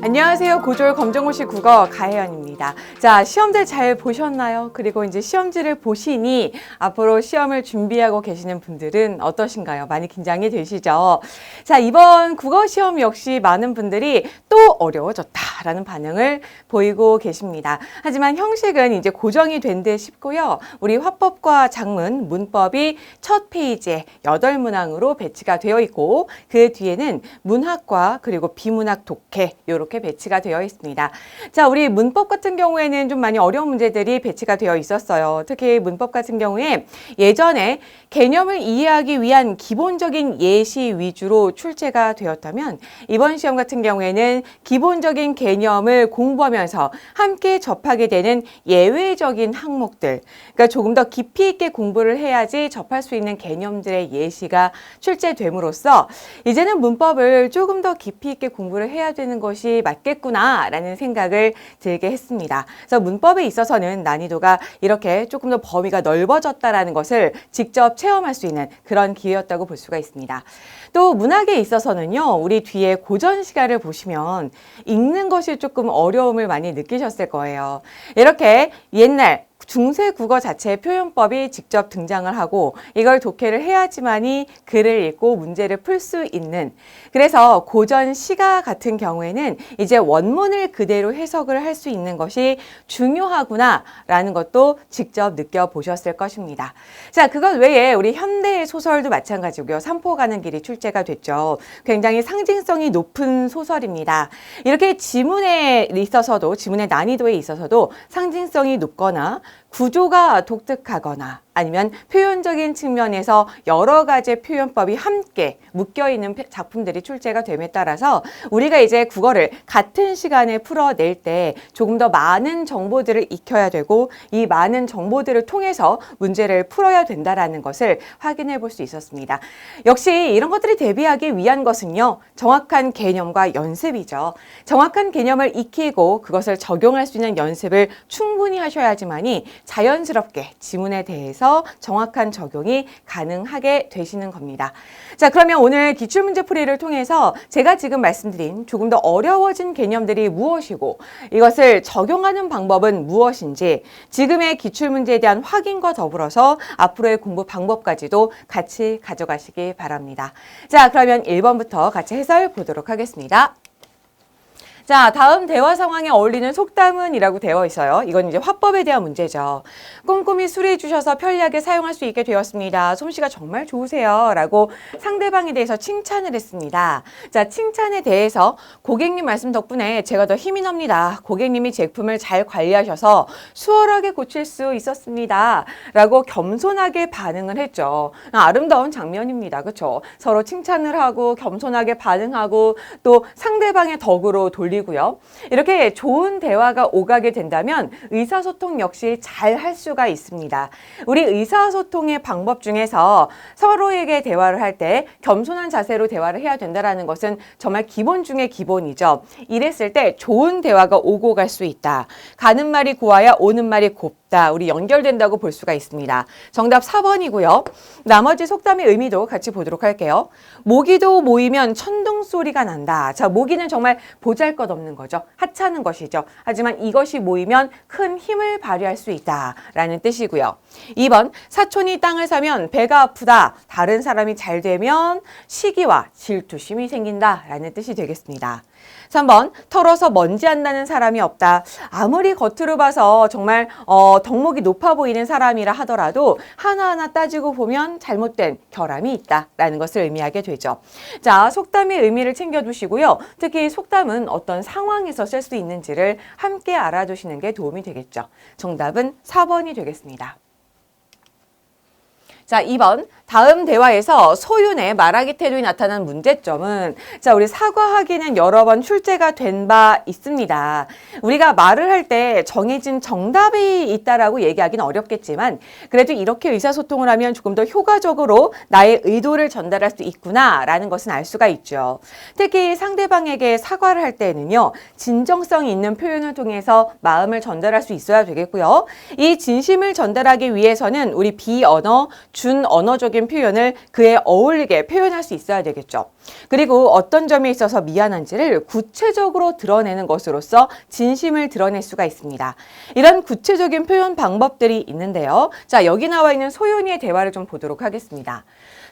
안녕하세요. 고졸 검정고시 국어 가혜연입니다. 자, 시험들 잘 보셨나요? 그리고 이제 시험지를 보시니 앞으로 시험을 준비하고 계시는 분들은 어떠신가요? 많이 긴장이 되시죠? 자, 이번 국어 시험 역시 많은 분들이 또 어려워졌다라는 반응을 보이고 계십니다. 하지만 형식은 이제 고정이 된 듯 싶고요. 우리 화법과 작문, 문법이 첫 페이지에 8문항으로 배치가 되어 있고 그 뒤에는 문학과 그리고 비문학 독해 이렇게 배치가 되어 있습니다. 자, 우리 문법 같은 경우에는 좀 많이 어려운 문제들이 배치가 되어 있었어요. 특히 문법 같은 경우에 예전에 개념을 이해하기 위한 기본적인 예시 위주로 출제가 되었다면 이번 시험 같은 경우에는 기본적인 개념을 공부하면서 함께 접하게 되는 예외적인 항목들, 그러니까 조금 더 깊이 있게 공부를 해야지 접할 수 있는 개념들의 예시가 출제됨으로써 이제는 문법을 조금 더 깊이 있게 공부를 해야 되는 것이 맞겠구나라는 생각을 들게 했습니다. 그래서 문법에 있어서는 난이도가 이렇게 조금 더 범위가 넓어졌다라는 것을 직접 체험할 수 있는 그런 기회였다고 볼 수가 있습니다. 또 문학에 있어서는요, 우리 뒤에 고전 시가를 보시면 읽는 것이 조금 어려움을 많이 느끼셨을 거예요. 이렇게 옛날 중세 국어 자체의 표현법이 직접 등장을 하고 이걸 독해를 해야지만이 글을 읽고 문제를 풀 수 있는, 그래서 고전 시가 같은 경우에는 이제 원문을 그대로 해석을 할 수 있는 것이 중요하구나라는 것도 직접 느껴보셨을 것입니다. 자, 그것 외에 우리 현대의 소설도 마찬가지고요. 삼포 가는 길이 출제가 됐죠. 굉장히 상징성이 높은 소설입니다. 이렇게 지문에 있어서도, 지문의 난이도에 있어서도 상징성이 높거나 구조가 독특하거나 아니면 표현적인 측면에서 여러 가지의 표현법이 함께 묶여있는 작품들이 출제가 됨에 따라서 우리가 이제 국어를 같은 시간에 풀어낼 때 조금 더 많은 정보들을 익혀야 되고 이 많은 정보들을 통해서 문제를 풀어야 된다는 것을 확인해 볼 수 있었습니다. 역시 이런 것들이 대비하기 위한 것은요, 정확한 개념과 연습이죠. 정확한 개념을 익히고 그것을 적용할 수 있는 연습을 충분히 하셔야지만이 자연스럽게 지문에 대해서 정확한 적용이 가능하게 되시는 겁니다. 자, 그러면 오늘 기출문제풀이를 통해서 제가 지금 말씀드린 조금 더 어려워진 개념들이 무엇이고 이것을 적용하는 방법은 무엇인지 지금의 기출문제에 대한 확인과 더불어서 앞으로의 공부 방법까지도 같이 가져가시기 바랍니다. 자, 그러면 1번부터 같이 해설 보도록 하겠습니다. 자, 다음 대화 상황에 어울리는 속담은이라고 되어 있어요. 이건 이제 화법에 대한 문제죠. 꼼꼼히 수리해 주셔서 편리하게 사용할 수 있게 되었습니다. 솜씨가 정말 좋으세요. 라고 상대방에 대해서 칭찬을 했습니다. 자, 칭찬에 대해서 고객님 말씀 덕분에 제가 더 힘이 납니다. 고객님이 제품을 잘 관리하셔서 수월하게 고칠 수 있었습니다. 라고 겸손하게 반응을 했죠. 아름다운 장면입니다. 그렇죠? 서로 칭찬을 하고 겸손하게 반응하고 또 상대방의 덕으로 돌리고요. 이렇게 좋은 대화가 오가게 된다면 의사소통 역시 잘 할 수가 있습니다. 우리 의사소통의 방법 중에서 서로에게 대화를 할 때 겸손한 자세로 대화를 해야 된다는 것은 정말 기본 중에 기본이죠. 이랬을 때 좋은 대화가 오고 갈 수 있다. 가는 말이 고와야 오는 말이 곱다. 우리 연결된다고 볼 수가 있습니다. 정답 4번이고요. 나머지 속담의 의미도 같이 보도록 할게요. 모기도 모이면 천둥 소리가 난다. 자, 모기는 정말 보잘것없는 거죠. 하찮은 것이죠. 하지만 이것이 모이면 큰 힘을 발휘할 수 있다라는 뜻이고요. 2번, 사촌이 땅을 사면 배가 아프다. 다른 사람이 잘 되면 시기와 질투심이 생긴다라는 뜻이 되겠습니다. 3번, 털어서 먼지 안 나는 사람이 없다. 아무리 겉으로 봐서 정말 덕목이 높아 보이는 사람이라 하더라도 하나하나 따지고 보면 잘못된 결함이 있다라는 것을 의미하게 되죠. 자, 속담의 의미를 챙겨두시고요. 특히 속담은 어떤 상황에서 쓸 수 있는지를 함께 알아두시는 게 도움이 되겠죠. 정답은 4번이 되겠습니다. 자, 2번. 다음 대화에서 소윤의 말하기 태도에 나타난 문제점은, 자, 우리 사과하기는 여러 번 출제가 된 바 있습니다. 우리가 말을 할 때 정해진 정답이 있다라고 얘기하기는 어렵겠지만 그래도 이렇게 의사소통을 하면 조금 더 효과적으로 나의 의도를 전달할 수 있구나라는 것은 알 수가 있죠. 특히 상대방에게 사과를 할 때는요, 진정성 있는 표현을 통해서 마음을 전달할 수 있어야 되겠고요. 이 진심을 전달하기 위해서는 우리 비언어 준언어적인 표현을 그에 어울리게 표현할 수 있어야 되겠죠. 그리고 어떤 점에 있어서 미안한지를 구체적으로 드러내는 것으로서 진심을 드러낼 수가 있습니다. 이런 구체적인 표현 방법들이 있는데요. 자, 여기 나와 있는 소윤이의 대화를 좀 보도록 하겠습니다.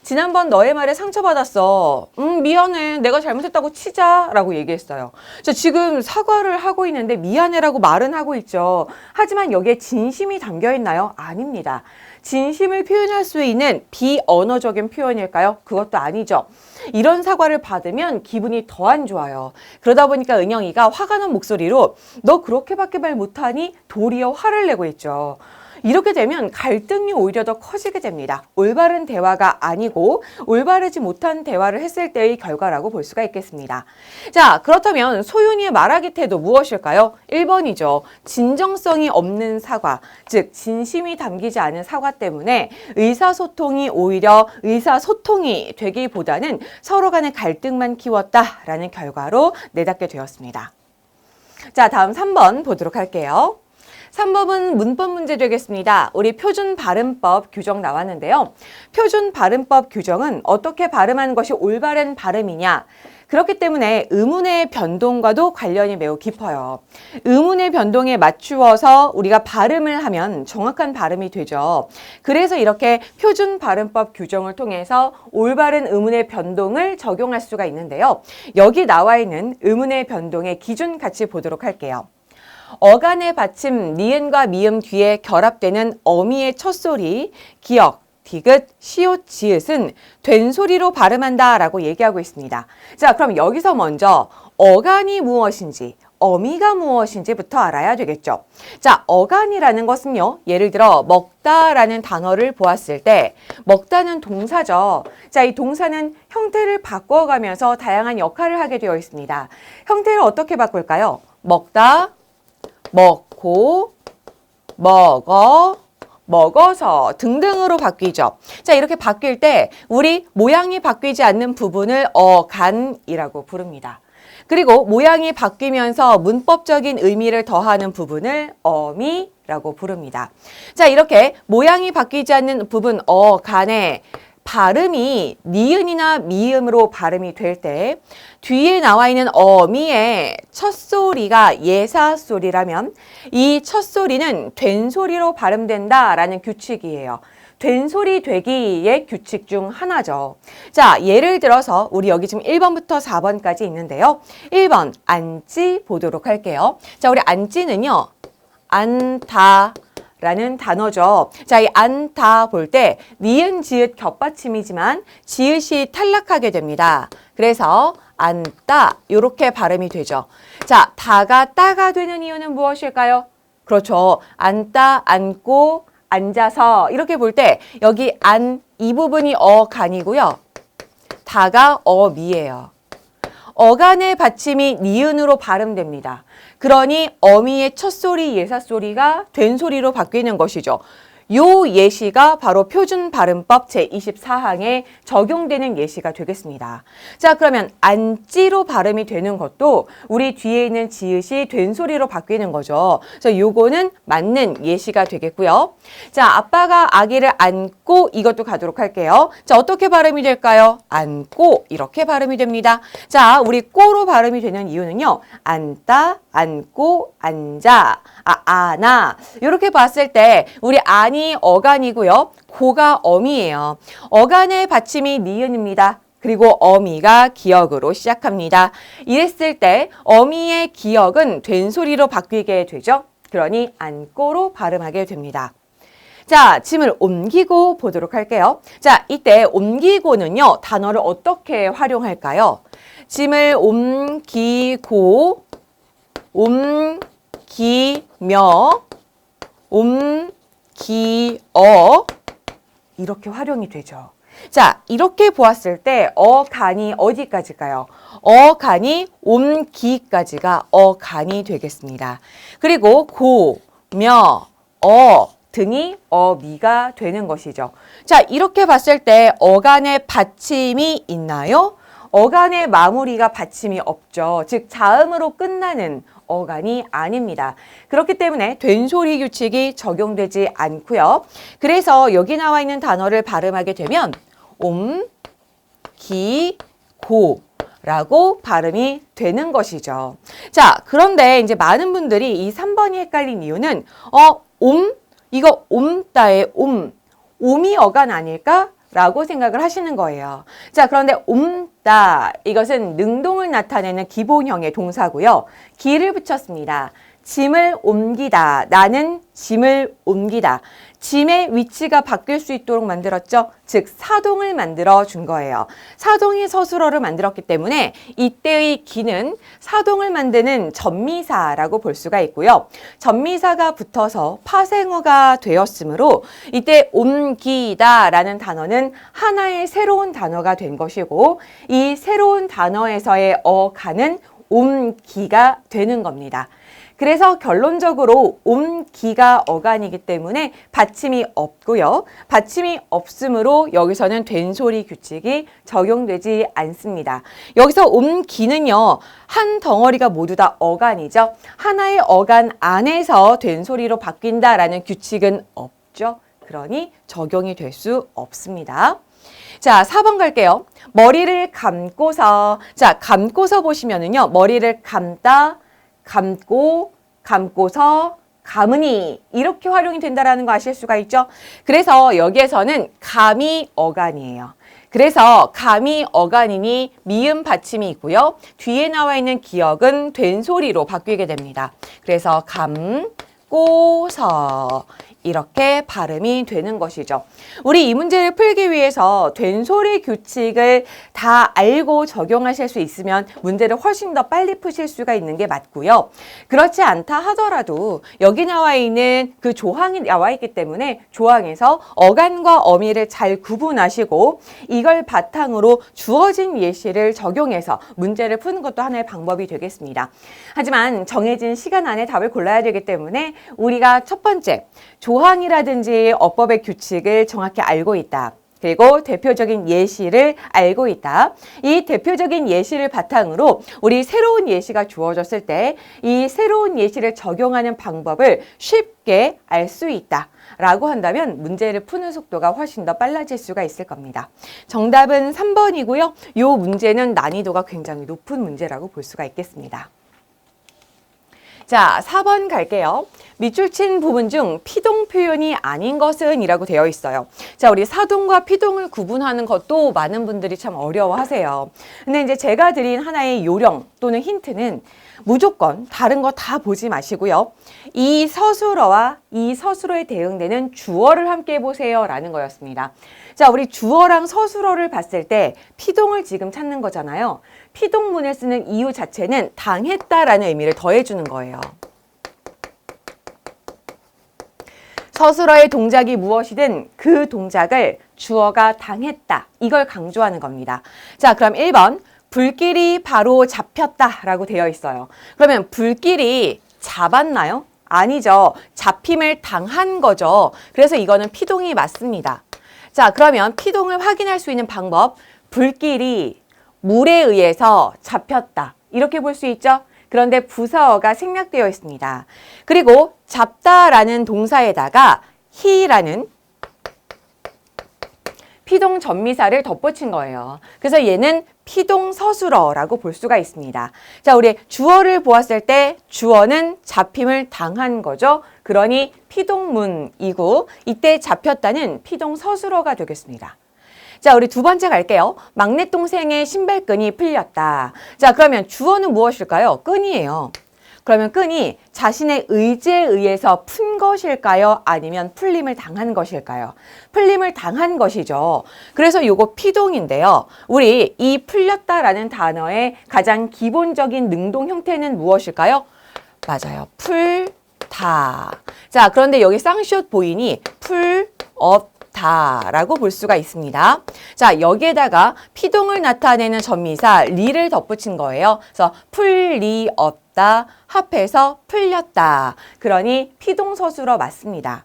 지난번 너의 말에 상처받았어. 미안해. 내가 잘못했다고 치자. 라고 얘기했어요. 자, 지금 사과를 하고 있는데 미안해라고 말은 하고 있죠. 하지만 여기에 진심이 담겨 있나요? 아닙니다. 진심을 표현할 수 있는 비언어적인 표현일까요? 그것도 아니죠. 이런 사과를 받으면 기분이 더 안 좋아요. 그러다 보니까 은영이가 화가 난 목소리로 너 그렇게밖에 말 못하니? 도리어 화를 내고 있죠. 이렇게 되면 갈등이 오히려 더 커지게 됩니다. 올바른 대화가 아니고 올바르지 못한 대화를 했을 때의 결과라고 볼 수가 있겠습니다. 자, 그렇다면 소윤이의 말하기 태도 무엇일까요? 1번이죠. 진정성이 없는 사과, 즉 진심이 담기지 않은 사과 때문에 의사소통이 오히려 의사소통이 되기보다는 서로 간의 갈등만 키웠다라는 결과로 내닫게 되었습니다. 자, 다음 3번 보도록 할게요. 3번은 문법 문제 되겠습니다. 우리 표준 발음법 규정 나왔는데요. 표준 발음법 규정은 어떻게 발음하는 것이 올바른 발음이냐. 그렇기 때문에 의문의 변동과도 관련이 매우 깊어요. 의문의 변동에 맞추어서 우리가 발음을 하면 정확한 발음이 되죠. 그래서 이렇게 표준 발음법 규정을 통해서 올바른 의문의 변동을 적용할 수가 있는데요. 여기 나와 있는 의문의 변동의 기준 같이 보도록 할게요. 어간의 받침 니은과 미음 뒤에 결합되는 어미의 첫소리, 기역, 디귿, 시옷, 지읒은 된 소리로 발음한다 라고 얘기하고 있습니다. 자, 그럼 여기서 먼저 어간이 무엇인지, 어미가 무엇인지부터 알아야 되겠죠. 자, 어간이라는 것은요. 예를 들어 먹다라는 단어를 보았을 때 먹다는 동사죠. 자, 이 동사는 형태를 바꿔가면서 다양한 역할을 하게 되어 있습니다. 형태를 어떻게 바꿀까요? 먹다, 먹고, 먹어, 먹어서 등등으로 바뀌죠. 자, 이렇게 바뀔 때 우리 모양이 바뀌지 않는 부분을 어간이라고 부릅니다. 그리고 모양이 바뀌면서 문법적인 의미를 더하는 부분을 어미라고 부릅니다. 자, 이렇게 모양이 바뀌지 않는 부분 어간에 발음이 니은이나 미음으로 발음이 될 때 뒤에 나와 있는 어미의 첫소리가 예사소리라면 이 첫소리는 된소리로 발음된다라는 규칙이에요. 된소리 되기의 규칙 중 하나죠. 자, 예를 들어서 우리 여기 지금 1번부터 4번까지 있는데요. 1번 앉지 보도록 할게요. 자, 우리 앉지는요. 안다 라는 단어죠. 자, 이 안다 볼 때 니은 지읒 겹받침이지만 지읒이 탈락하게 됩니다. 그래서 안따 이렇게 발음이 되죠. 자, 다가 따가 되는 이유는 무엇일까요? 그렇죠. 앉다, 앉고, 앉아서 이렇게 볼 때 여기 안 이 부분이 어간이고요. 다가 어미예요. 어간의 받침이 니은으로 발음됩니다. 그러니 어미의 첫소리, 예사소리가 된소리로 바뀌는 것이죠. 요 예시가 바로 표준 발음법 제24항에 적용되는 예시가 되겠습니다. 자, 그러면 안찌로 발음이 되는 것도 우리 뒤에 있는 지읒이 된소리로 바뀌는 거죠. 자, 요거는 맞는 예시가 되겠고요. 자, 아빠가 아기를 안고 이것도 가도록 할게요. 자, 어떻게 발음이 될까요? 안고 이렇게 발음이 됩니다. 자, 우리 꼬로 발음이 되는 이유는요. 앉다, 앉고, 앉아, 아나 이렇게 봤을 때 우리 안이 어간이고요. 고가 어미예요. 어간의 받침이 니은입니다. 그리고 어미가 기역으로 시작합니다. 이랬을 때 어미의 기역은 된소리로 바뀌게 되죠. 그러니 안고로 발음하게 됩니다. 자, 짐을 옮기고 보도록 할게요. 자, 이때 옮기고는요. 단어를 어떻게 활용할까요? 짐을 옮기고, 옮기며, 옮기어 이렇게 활용이 되죠. 자, 이렇게 보았을 때 어간이 어디까지일까요? 어간이 옮기까지가 어간이 되겠습니다. 그리고 고, 며, 등이 어미가 되는 것이죠. 자, 이렇게 봤을 때 어간의 받침이 있나요? 어간의 마무리가 받침이 없죠. 즉 자음으로 끝나는 어간이 아닙니다. 그렇기 때문에 된소리 규칙이 적용되지 않고요. 그래서 여기 나와 있는 단어를 발음하게 되면 기, 고 라고 발음이 되는 것이죠. 자, 그런데 이제 많은 분들이 이 3번이 헷갈린 이유는 이거 옴따의 옴이 어간 아닐까? 라고 생각을 하시는 거예요. 자, 그런데 옴따 이것은 능동을 나타내는 기본형의 동사고요. 기를 붙였습니다. 짐을 옮기다. 나는 짐을 옮기다. 짐의 위치가 바뀔 수 있도록 만들었죠. 즉 사동을 만들어 준 거예요. 사동이 서술어를 만들었기 때문에 이때의 기는 사동을 만드는 전미사라고 볼 수가 있고요. 전미사가 붙어서 파생어가 되었으므로 이때 옮기다라는 단어는 하나의 새로운 단어가 된 것이고 이 새로운 단어에서의 어간은 옮기가 되는 겁니다. 그래서 결론적으로 옮기가 어간이기 때문에 받침이 없고요. 받침이 없으므로 여기서는 된소리 규칙이 적용되지 않습니다. 여기서 옮기는요. 한 덩어리가 모두 다 어간이죠. 하나의 어간 안에서 된소리로 바뀐다라는 규칙은 없죠. 그러니 적용이 될 수 없습니다. 자, 4번 갈게요. 머리를 감고서. 자, 감고서 보시면은요. 머리를 감다, 감고서 감으니 이렇게 활용이 된다라는 거 아실 수가 있죠. 그래서 여기에서는 감이 어간이에요. 그래서 감이 어간이니 미음 받침이 있고요. 뒤에 나와 있는 기역은 된소리로 바뀌게 됩니다. 그래서 감고서 이렇게 발음이 되는 것이죠. 우리 이 문제를 풀기 위해서 된소리 규칙을 다 알고 적용하실 수 있으면 문제를 훨씬 더 빨리 푸실 수가 있는 게 맞고요. 그렇지 않다 하더라도 여기 나와 있는 그 조항이 나와 있기 때문에 조항에서 어간과 어미를 잘 구분하시고 이걸 바탕으로 주어진 예시를 적용해서 문제를 푸는 것도 하나의 방법이 되겠습니다. 하지만 정해진 시간 안에 답을 골라야 되기 때문에 우리가 첫 번째 조항이라든지 어법의 규칙을 정확히 알고 있다. 그리고 대표적인 예시를 알고 있다. 이 대표적인 예시를 바탕으로 우리 새로운 예시가 주어졌을 때 이 새로운 예시를 적용하는 방법을 쉽게 알 수 있다. 라고 한다면 문제를 푸는 속도가 훨씬 더 빨라질 수가 있을 겁니다. 정답은 3번이고요. 이 문제는 난이도가 굉장히 높은 문제라고 볼 수가 있겠습니다. 자, 4번 갈게요. 밑줄 친 부분 중 피동 표현이 아닌 것은 이라고 되어 있어요. 자, 우리 사동과 피동을 구분하는 것도 많은 분들이 참 어려워하세요. 근데 이제 제가 드린 하나의 요령 또는 힌트는 무조건 다른 거 다 보지 마시고요. 이 서술어와 이 서술어에 대응되는 주어를 함께 보세요 라는 거였습니다. 자, 우리 주어랑 서술어를 봤을 때 피동을 지금 찾는 거잖아요. 피동문을 쓰는 이유 자체는 당했다라는 의미를 더해주는 거예요. 서술어의 동작이 무엇이든 그 동작을 주어가 당했다. 이걸 강조하는 겁니다. 자, 그럼 1번. 불길이 바로 잡혔다라고 되어 있어요. 그러면 불길이 잡았나요? 아니죠. 잡힘을 당한 거죠. 그래서 이거는 피동이 맞습니다. 자, 그러면 피동을 확인할 수 있는 방법. 불길이 물에 의해서 잡혔다. 이렇게 볼 수 있죠? 그런데 부사어가 생략되어 있습니다. 그리고 잡다라는 동사에다가 히라는 피동 전미사를 덧붙인 거예요. 그래서 얘는 피동 서술어라고 볼 수가 있습니다. 자, 우리 주어를 보았을 때 주어는 잡힘을 당한 거죠. 그러니 피동문이고 이때 잡혔다는 피동 서술어가 되겠습니다. 자, 우리 두 번째 갈게요. 막내 동생의 신발끈이 풀렸다. 자, 그러면 주어는 무엇일까요? 끈이에요. 그러면 끈이 자신의 의지에 의해서 푼 것일까요? 아니면 풀림을 당한 것일까요? 풀림을 당한 것이죠. 그래서 요거 피동인데요. 우리 이 풀렸다라는 단어의 가장 기본적인 능동 형태는 무엇일까요? 맞아요. 풀다. 자, 그런데 여기 쌍시옷 보이니 풀었다라고 볼 수가 있습니다. 자, 여기에다가 피동을 나타내는 전미사 리를 덧붙인 거예요. 그래서 풀리었다. 합해서 풀렸다. 그러니 피동서술어 맞습니다.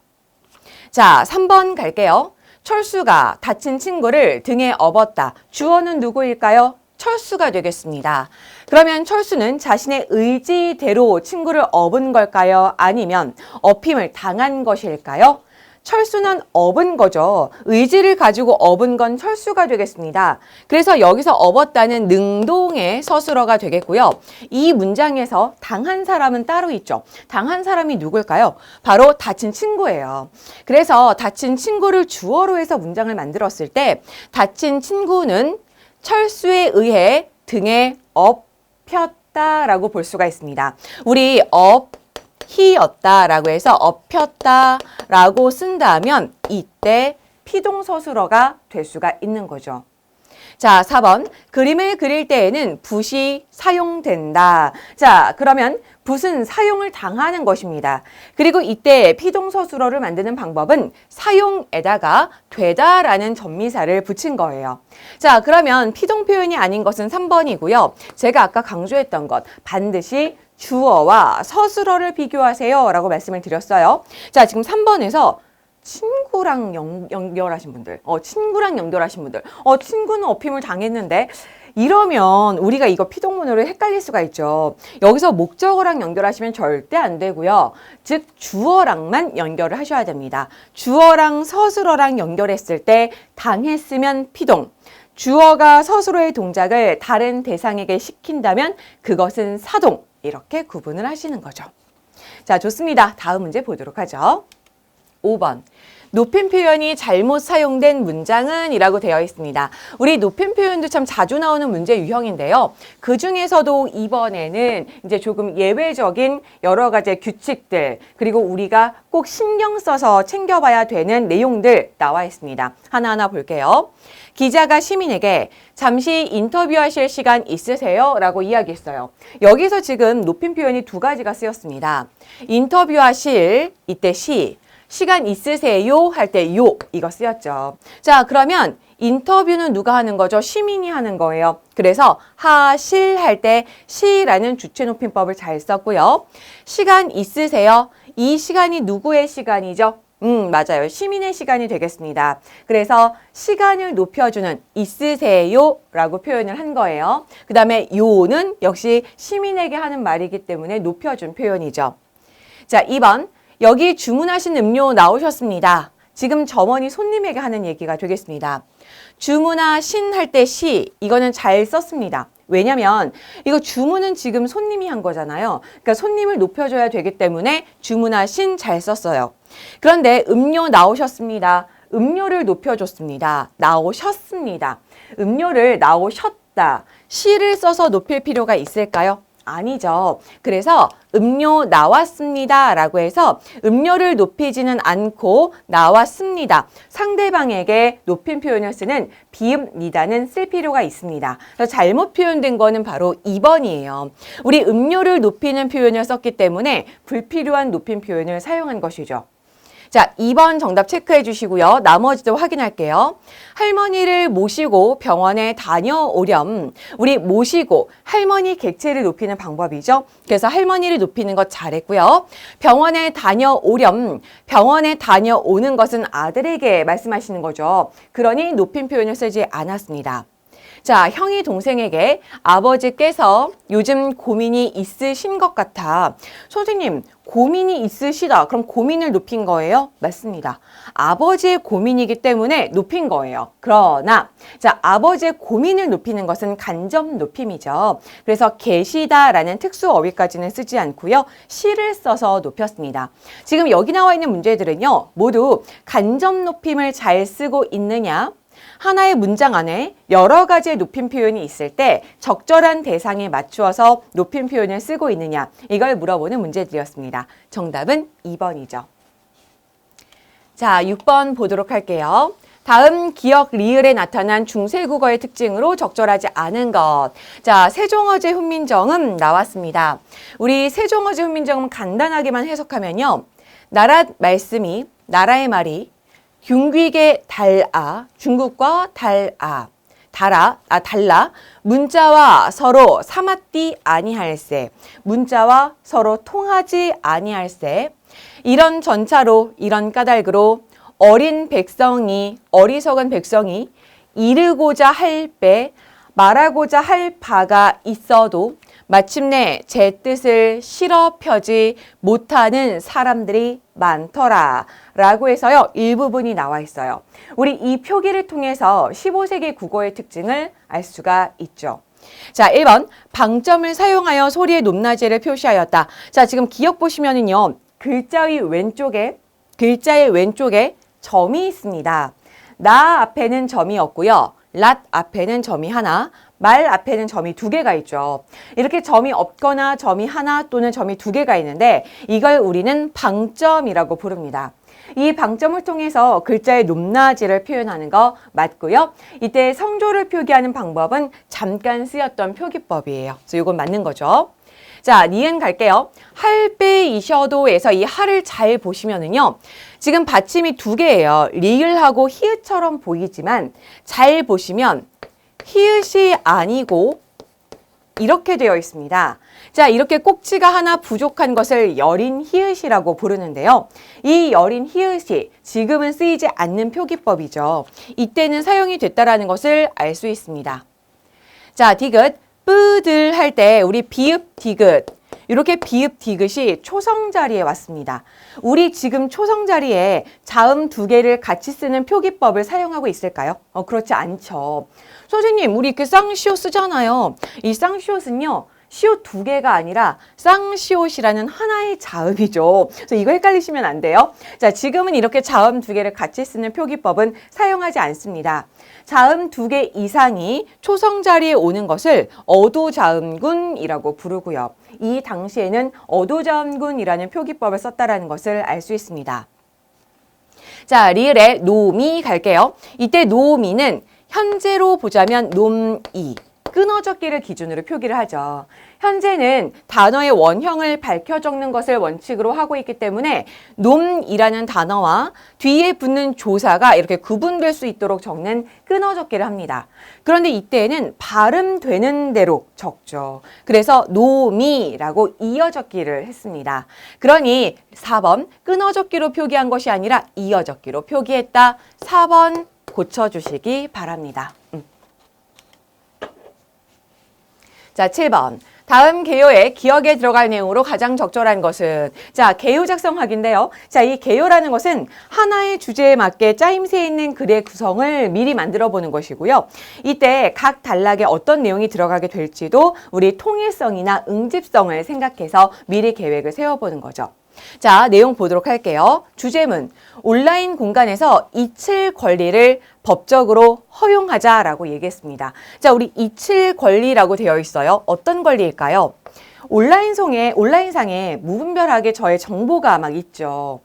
자, 3번 갈게요. 철수가 다친 친구를 등에 업었다. 주어는 누구일까요? 철수가 되겠습니다. 그러면 철수는 자신의 의지대로 친구를 업은 걸까요? 아니면 업힘을 당한 것일까요? 철수는 업은 거죠. 의지를 가지고 업은 건 철수가 되겠습니다. 그래서 여기서 업었다는 능동의 서술어가 되겠고요. 이 문장에서 당한 사람은 따로 있죠. 당한 사람이 누굴까요? 바로 다친 친구예요. 그래서 다친 친구를 주어로 해서 문장을 만들었을 때 다친 친구는 철수에 의해 등에 업혔다라고 볼 수가 있습니다. 우리 업히였다라고 해서 업혔다라고 쓴다면 이때 피동서술어가 될 수가 있는 거죠. 자, 4번. 그림을 그릴 때에는 붓이 사용된다. 자, 그러면 붓은 사용을 당하는 것입니다. 그리고 이때 피동서술어를 만드는 방법은 사용에다가 되다라는 전미사를 붙인 거예요. 자, 그러면 피동 표현이 아닌 것은 3번이고요. 제가 아까 강조했던 것, 반드시 주어와 서술어를 비교하세요 라고 말씀을 드렸어요. 자, 지금 3번에서 친구랑 연결하신 분들, 친구는 업힘을 당했는데 이러면 우리가 이거 피동문으로 헷갈릴 수가 있죠. 여기서 목적어랑 연결하시면 절대 안 되고요. 즉 주어랑만 연결을 하셔야 됩니다. 주어랑 서술어랑 연결했을 때 당했으면 피동, 주어가 서술어의 동작을 다른 대상에게 시킨다면 그것은 사동, 이렇게 구분을 하시는 거죠. 자, 좋습니다. 다음 문제 보도록 하죠. 5번. 높임 표현이 잘못 사용된 문장은 이라고 되어 있습니다. 우리 높임 표현도 참 자주 나오는 문제 유형인데요. 그 중에서도 이번에는 이제 조금 예외적인 여러 가지 규칙들, 그리고 우리가 꼭 신경 써서 챙겨봐야 되는 내용들 나와 있습니다. 하나하나 볼게요. 기자가 시민에게 잠시 인터뷰하실 시간 있으세요? 라고 이야기했어요. 여기서 지금 높임 표현이 두 가지가 쓰였습니다. 인터뷰하실, 이때 시간 있으세요? 할 때 요, 이거 쓰였죠. 자, 그러면 인터뷰는 누가 하는 거죠? 시민이 하는 거예요. 그래서 하실 할 때 시라는 주체 높임법을 잘 썼고요. 시간 있으세요? 이 시간이 누구의 시간이죠? 맞아요. 시민의 시간이 되겠습니다. 그래서 시간을 높여주는 있으세요 라고 표현을 한 거예요. 그 다음에 요는 역시 시민에게 하는 말이기 때문에 높여준 표현이죠. 자, 2번. 여기 주문하신 음료 나오셨습니다. 지금 점원이 손님에게 하는 얘기가 되겠습니다. 주문하신 할 때 이거는 잘 썼습니다. 왜냐면 이거 주문은 지금 손님이 한 거잖아요. 그러니까 손님을 높여줘야 되기 때문에 주문하신 잘 썼어요. 그런데 음료 나오셨습니다. 음료를 높여줬습니다. 나오셨습니다. 음료를 나오셨다. 시를 써서 높일 필요가 있을까요? 아니죠. 그래서 음료 나왔습니다 라고 해서 음료를 높이지는 않고 나왔습니다. 상대방에게 높임 표현을 쓰는 비읍니다는 쓸 필요가 있습니다. 그래서 잘못 표현된 거는 바로 2번이에요. 우리 음료를 높이는 표현을 썼기 때문에 불필요한 높임 표현을 사용한 것이죠. 자, 2번 정답 체크해 주시고요. 나머지도 확인할게요. 할머니를 모시고 병원에 다녀오렴. 우리 모시고 할머니 객체를 높이는 방법이죠. 그래서 할머니를 높이는 것 잘했고요. 병원에 다녀오렴. 병원에 다녀오는 것은 아들에게 말씀하시는 거죠. 그러니 높임 표현을 쓰지 않았습니다. 자, 형이 동생에게 아버지께서 요즘 고민이 있으신 것 같아. 선생님, 고민이 있으시다. 그럼 고민을 높인 거예요? 맞습니다. 아버지의 고민이기 때문에 높인 거예요. 그러나 자, 아버지의 고민을 높이는 것은 간접 높임이죠. 그래서 계시다라는 특수 어휘까지는 쓰지 않고요. 시를 써서 높였습니다. 지금 여기 나와 있는 문제들은요. 모두 간접 높임을 잘 쓰고 있느냐, 하나의 문장 안에 여러 가지의 높임 표현이 있을 때 적절한 대상에 맞추어서 높임 표현을 쓰고 있느냐, 이걸 물어보는 문제들이었습니다. 정답은 2번이죠. 자, 6번 보도록 할게요. 다음 기역 리을에 나타난 중세국어의 특징으로 적절하지 않은 것. 자, 세종어제 훈민정음 나왔습니다. 우리 세종어제 훈민정음 간단하게만 해석하면요. 나라의 말이 균귀게 달아, 중국과 달라, 문자와 서로 사맞디 아니할세, 문자와 서로 통하지 아니할세, 이런 전차로, 이런 까닭으로 어리석은 백성이 이르고자 할 배 말하고자 할 바가 있어도 마침내 제 뜻을 실어 펴지 못하는 사람들이 많더라 라고 해서요. 일부분이 나와 있어요. 우리 이 표기를 통해서 15세기 국어의 특징을 알 수가 있죠. 자, 1번 방점을 사용하여 소리의 높낮이를 표시하였다. 자, 지금 기억 보시면은요. 글자의 왼쪽에 점이 있습니다. 나 앞에는 점이 없고요. 랏 앞에는 점이 하나, 말 앞에는 점이 두 개가 있죠. 이렇게 점이 없거나 점이 하나 또는 점이 두 개가 있는데 이걸 우리는 방점이라고 부릅니다. 이 방점을 통해서 글자의 높낮이를 표현하는 거 맞고요. 이때 성조를 표기하는 방법은 잠깐 쓰였던 표기법이에요. 그래서 이건 맞는 거죠. 자, 니은 갈게요. 할배이셔도에서 이 할을 잘 보시면은요. 지금 받침이 두 개예요. 리을하고 히읗처럼 보이지만 잘 보시면 히읗이 아니고 이렇게 되어 있습니다. 자, 이렇게 꼭지가 하나 부족한 것을 여린 히읗이라고 부르는데요. 이 여린 히읗이 지금은 쓰이지 않는 표기법이죠. 이때는 사용이 됐다라는 것을 알 수 있습니다. 자, 디귿, 뿌들 할 때 우리 비읍 디귿 이렇게 비읍 디귿이 초성 자리에 왔습니다. 우리 지금 초성 자리에 자음 두 개를 같이 쓰는 표기법을 사용하고 있을까요? 그렇지 않죠. 선생님, 우리 그 쌍시옷 쓰잖아요. 이 쌍시옷은요. 시옷 두 개가 아니라 쌍시옷이라는 하나의 자음이죠. 그래서 이거 헷갈리시면 안 돼요. 자, 지금은 이렇게 자음 두 개를 같이 쓰는 표기법은 사용하지 않습니다. 자음 두 개 이상이 초성 자리에 오는 것을 어도자음군이라고 부르고요. 이 당시에는 어도자음군이라는 표기법을 썼다라는 것을 알 수 있습니다. 자, 리을의 노미 갈게요. 이때 노미는 현재로 보자면 놈이 끊어적기를 기준으로 표기를 하죠. 현재는 단어의 원형을 밝혀 적는 것을 원칙으로 하고 있기 때문에 놈이라는 단어와 뒤에 붙는 조사가 이렇게 구분될 수 있도록 적는 끊어적기를 합니다. 그런데 이때는 발음되는 대로 적죠. 그래서 노미라고 이어적기를 했습니다. 그러니 4번 끊어적기로 표기한 것이 아니라 이어적기로 표기했다. 4번 고쳐주시기 바랍니다. 자, 7번. 다음 개요의 기억에 들어갈 내용으로 가장 적절한 것은 자, 개요 작성하기인데요. 자, 이 개요라는 것은 하나의 주제에 맞게 짜임새 있는 글의 구성을 미리 만들어 보는 것이고요. 이때 각 단락에 어떤 내용이 들어가게 될지도 우리 통일성이나 응집성을 생각해서 미리 계획을 세워보는 거죠. 자, 내용 보도록 할게요. 주제문, 온라인 공간에서 잊힐 권리를 법적으로 허용하자라고 얘기했습니다. 자, 우리 잊힐 권리라고 되어 있어요. 어떤 권리일까요? 온라인상에 무분별하게 저의 정보가 막 있죠.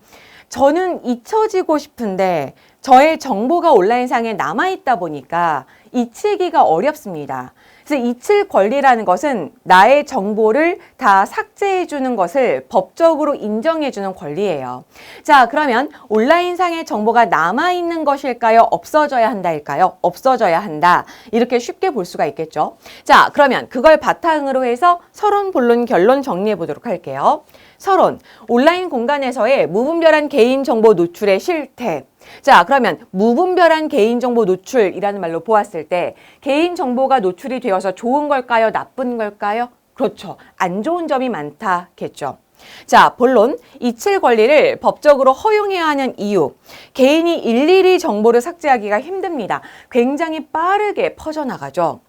저는 잊혀지고 싶은데 저의 정보가 온라인상에 남아있다 보니까 잊히기가 어렵습니다. 그래서 잊힐 권리라는 것은 나의 정보를 다 삭제해주는 것을 법적으로 인정해주는 권리예요. 자, 그러면 온라인상의 정보가 남아있는 것일까요? 없어져야 한다일까요? 없어져야 한다. 이렇게 쉽게 볼 수가 있겠죠. 자, 그러면 그걸 바탕으로 해서 서론, 본론, 결론 정리해 보도록 할게요. 서론, 온라인 공간에서의 무분별한 개인정보 노출의 실태. 자, 그러면 무분별한 개인정보 노출이라는 말로 보았을 때 개인정보가 노출이 되어서 좋은 걸까요? 나쁜 걸까요? 그렇죠. 안 좋은 점이 많다겠죠. 자, 본론, 잊힐 권리를 법적으로 허용해야 하는 이유. 개인이 일일이 정보를 삭제하기가 힘듭니다. 굉장히 빠르게 퍼져나가죠.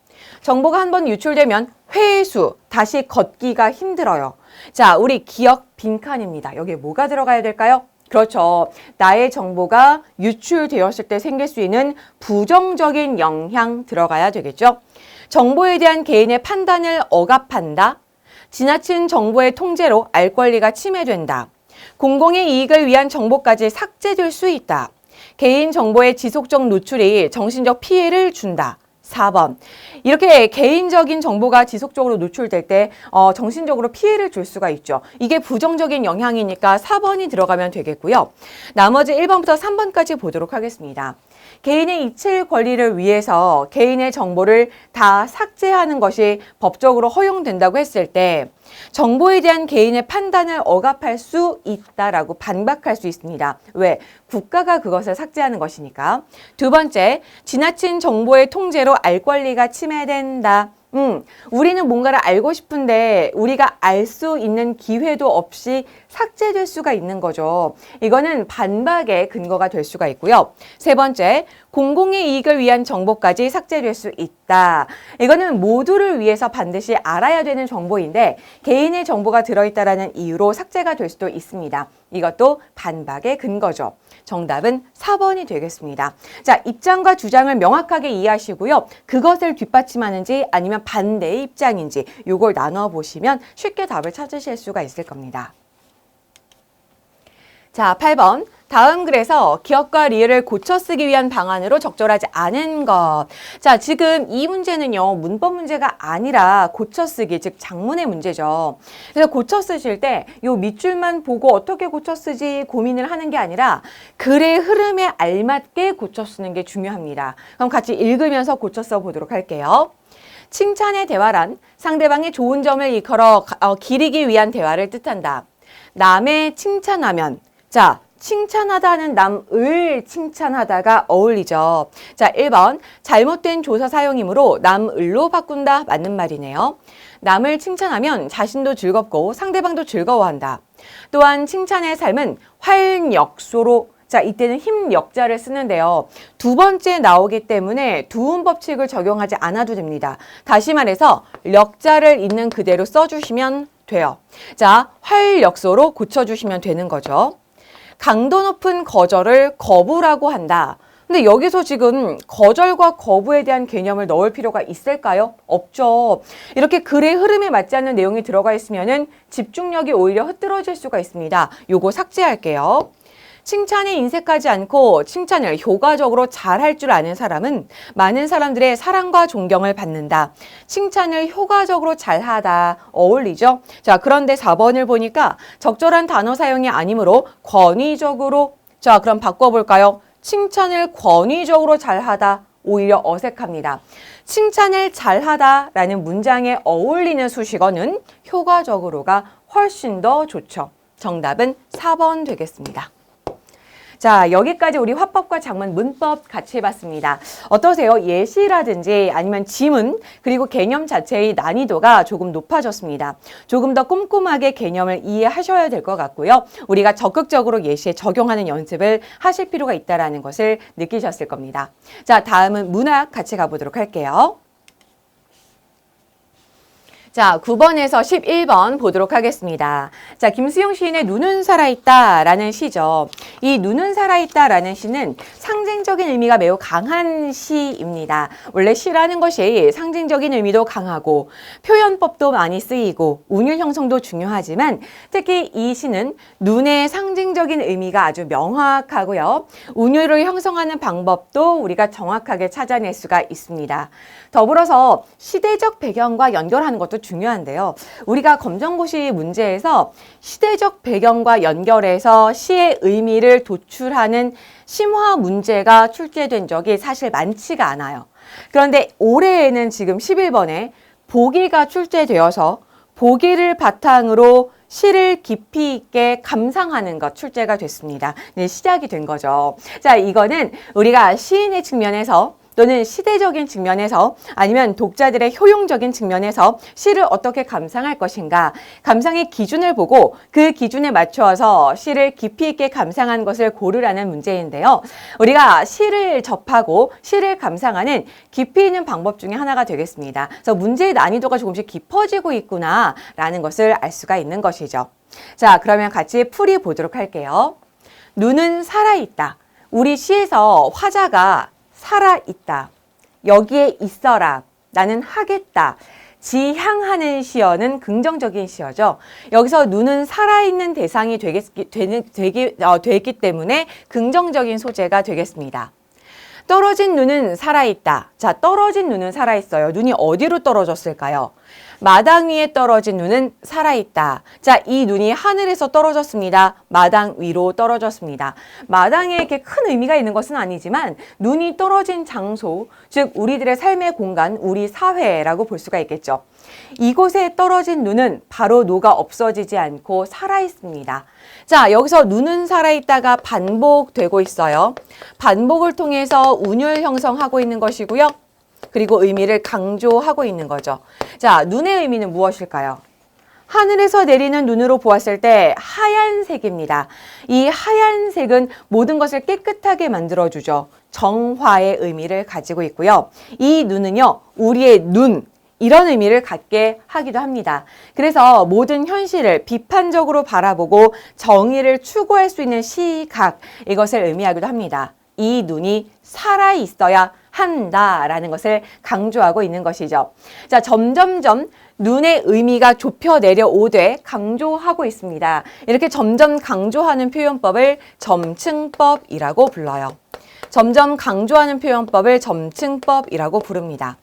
정보가 한번 유출되면 회수, 다시 걷기가 힘들어요. 자, 우리 기억 빈칸입니다. 여기에 뭐가 들어가야 될까요? 그렇죠. 나의 정보가 유출되었을 때 생길 수 있는 부정적인 영향 들어가야 되겠죠. 정보에 대한 개인의 판단을 억압한다. 지나친 정보의 통제로 알 권리가 침해된다. 공공의 이익을 위한 정보까지 삭제될 수 있다. 개인 정보의 지속적 노출이 정신적 피해를 준다. 4번. 이렇게 개인적인 정보가 지속적으로 노출될 때 정신적으로 피해를 줄 수가 있죠. 이게 부정적인 영향이니까 4번이 들어가면 되겠고요. 나머지 1번부터 3번까지 보도록 하겠습니다. 개인의 잊힐 권리를 위해서 개인의 정보를 다 삭제하는 것이 법적으로 허용된다고 했을 때 정보에 대한 개인의 판단을 억압할 수 있다라고 반박할 수 있습니다. 왜? 국가가 그것을 삭제하는 것이니까. 두 번째, 지나친 정보의 통제로 알 권리가 침해된다. 우리는 뭔가를 알고 싶은데 우리가 알 수 있는 기회도 없이 삭제될 수가 있는 거죠. 이거는 반박의 근거가 될 수가 있고요. 세 번째, 공공의 이익을 위한 정보까지 삭제될 수 있다. 이거는 모두를 위해서 반드시 알아야 되는 정보인데 개인의 정보가 들어있다라는 이유로 삭제가 될 수도 있습니다. 이것도 반박의 근거죠. 정답은 4번이 되겠습니다. 자, 입장과 주장을 명확하게 이해하시고요. 그것을 뒷받침하는지 아니면 반대의 입장인지 이걸 나눠 보시면 쉽게 답을 찾으실 수가 있을 겁니다. 자, 8번. 다음 글에서 기억과 리을을 고쳐 쓰기 위한 방안으로 적절하지 않은 것. 자, 지금 이 문제는요, 문법 문제가 아니라 고쳐 쓰기, 즉 작문의 문제죠. 그래서 고쳐 쓰실 때 요 밑줄만 보고 어떻게 고쳐 쓰지 고민을 하는 게 아니라 글의 흐름에 알맞게 고쳐 쓰는 게 중요합니다. 그럼 같이 읽으면서 고쳐 써 보도록 할게요. 칭찬의 대화란 상대방의 좋은 점을 일컬어 기리기 위한 대화를 뜻한다. 남의 칭찬하면, 자, 칭찬하다는 남을 칭찬하다가 어울리죠. 자, 1번. 잘못된 조사 사용이므로 남을로 바꾼다. 맞는 말이네요. 남을 칭찬하면 자신도 즐겁고 상대방도 즐거워한다. 또한 칭찬의 삶은 활력소로, 자, 이때는 힘 역자를 쓰는데요. 두 번째 나오기 때문에 두음 법칙을 적용하지 않아도 됩니다. 다시 말해서 력자를 있는 그대로 써주시면 돼요. 자, 활력소로 고쳐주시면 되는 거죠. 강도 높은 거절을 거부라고 한다. 근데 여기서 지금 거절과 거부에 대한 개념을 넣을 필요가 있을까요? 없죠. 이렇게 글의 흐름에 맞지 않는 내용이 들어가 있으면은 집중력이 오히려 흐트러질 수가 있습니다. 요거 삭제할게요. 칭찬에 인색하지 않고 칭찬을 효과적으로 잘할 줄 아는 사람은 많은 사람들의 사랑과 존경을 받는다. 칭찬을 효과적으로 잘하다. 어울리죠? 자, 그런데 4번을 보니까 적절한 단어 사용이 아니므로 권위적으로, 자, 그럼 바꿔볼까요? 칭찬을 권위적으로 잘하다. 오히려 어색합니다. 칭찬을 잘하다라는 문장에 어울리는 수식어는 효과적으로가 훨씬 더 좋죠. 정답은 4번 되겠습니다. 자, 여기까지 우리 화법과 작문, 문법 같이 해봤습니다. 어떠세요? 예시라든지 아니면 지문, 그리고 개념 자체의 난이도가 조금 높아졌습니다. 조금 더 꼼꼼하게 개념을 이해하셔야 될 것 같고요. 우리가 적극적으로 예시에 적용하는 연습을 하실 필요가 있다는 것을 느끼셨을 겁니다. 자, 다음은 문학 같이 가보도록 할게요. 자, 9번에서 11번 보도록 하겠습니다. 자, 김수용 시인의 눈은 살아있다 라는 시죠. 이 눈은 살아있다 라는 시는 상징적인 의미가 매우 강한 시입니다. 원래 시라는 것이 상징적인 의미도 강하고 표현법도 많이 쓰이고 운율 형성도 중요하지만 특히 이 시는 눈의 상징적인 의미가 아주 명확하고요. 운율을 형성하는 방법도 우리가 정확하게 찾아낼 수가 있습니다. 더불어서 시대적 배경과 연결하는 것도 중요한데요. 우리가 검정고시 문제에서 시대적 배경과 연결해서 시의 의미를 도출하는 심화 문제가 출제된 적이 사실 많지가 않아요. 그런데 올해에는 지금 11번에 보기가 출제되어서 보기를 바탕으로 시를 깊이 있게 감상하는 것 출제가 됐습니다. 네, 시작이 된 거죠. 자, 이거는 우리가 시인의 측면에서 또는 시대적인 측면에서 아니면 독자들의 효용적인 측면에서 시를 어떻게 감상할 것인가, 감상의 기준을 보고 그 기준에 맞추어서 시를 깊이 있게 감상한 것을 고르라는 문제인데요. 우리가 시를 접하고 시를 감상하는 깊이 있는 방법 중에 하나가 되겠습니다. 그래서 문제의 난이도가 조금씩 깊어지고 있구나라는 것을 알 수가 있는 것이죠. 자, 그러면 같이 풀이 보도록 할게요. 눈은 살아있다. 우리 시에서 화자가 살아있다. 여기에 있어라. 나는 하겠다. 지향하는 시어는 긍정적인 시어죠. 여기서 눈은 살아있는 대상이 되기 때문에 긍정적인 소재가 되겠습니다. 떨어진 눈은 살아있다. 자, 떨어진 눈은 살아있어요. 눈이 어디로 떨어졌을까요? 마당 위에 떨어진 눈은 살아있다. 자, 이 눈이 하늘에서 떨어졌습니다. 마당 위로 떨어졌습니다. 마당에 이렇게 큰 의미가 있는 것은 아니지만 눈이 떨어진 장소, 즉 우리들의 삶의 공간, 우리 사회라고 볼 수가 있겠죠. 이곳에 떨어진 눈은 바로 녹아 없어지지 않고 살아있습니다. 자, 여기서 눈은 살아있다가 반복되고 있어요. 반복을 통해서 운율 형성하고 있는 것이고요. 그리고 의미를 강조하고 있는 거죠. 자, 눈의 의미는 무엇일까요? 하늘에서 내리는 눈으로 보았을 때 하얀색입니다. 이 하얀색은 모든 것을 깨끗하게 만들어주죠. 정화의 의미를 가지고 있고요. 이 눈은요, 우리의 눈, 이런 의미를 갖게 하기도 합니다. 그래서 모든 현실을 비판적으로 바라보고 정의를 추구할 수 있는 시각, 이것을 의미하기도 합니다. 이 눈이 살아있어야 한다라는 것을 강조하고 있는 것이죠. 자, 점점점 눈의 의미가 좁혀 내려오되 강조하고 있습니다. 이렇게 점점 강조하는 표현법을 점층법이라고 불러요. 점점 강조하는 표현법을 점층법이라고 부릅니다.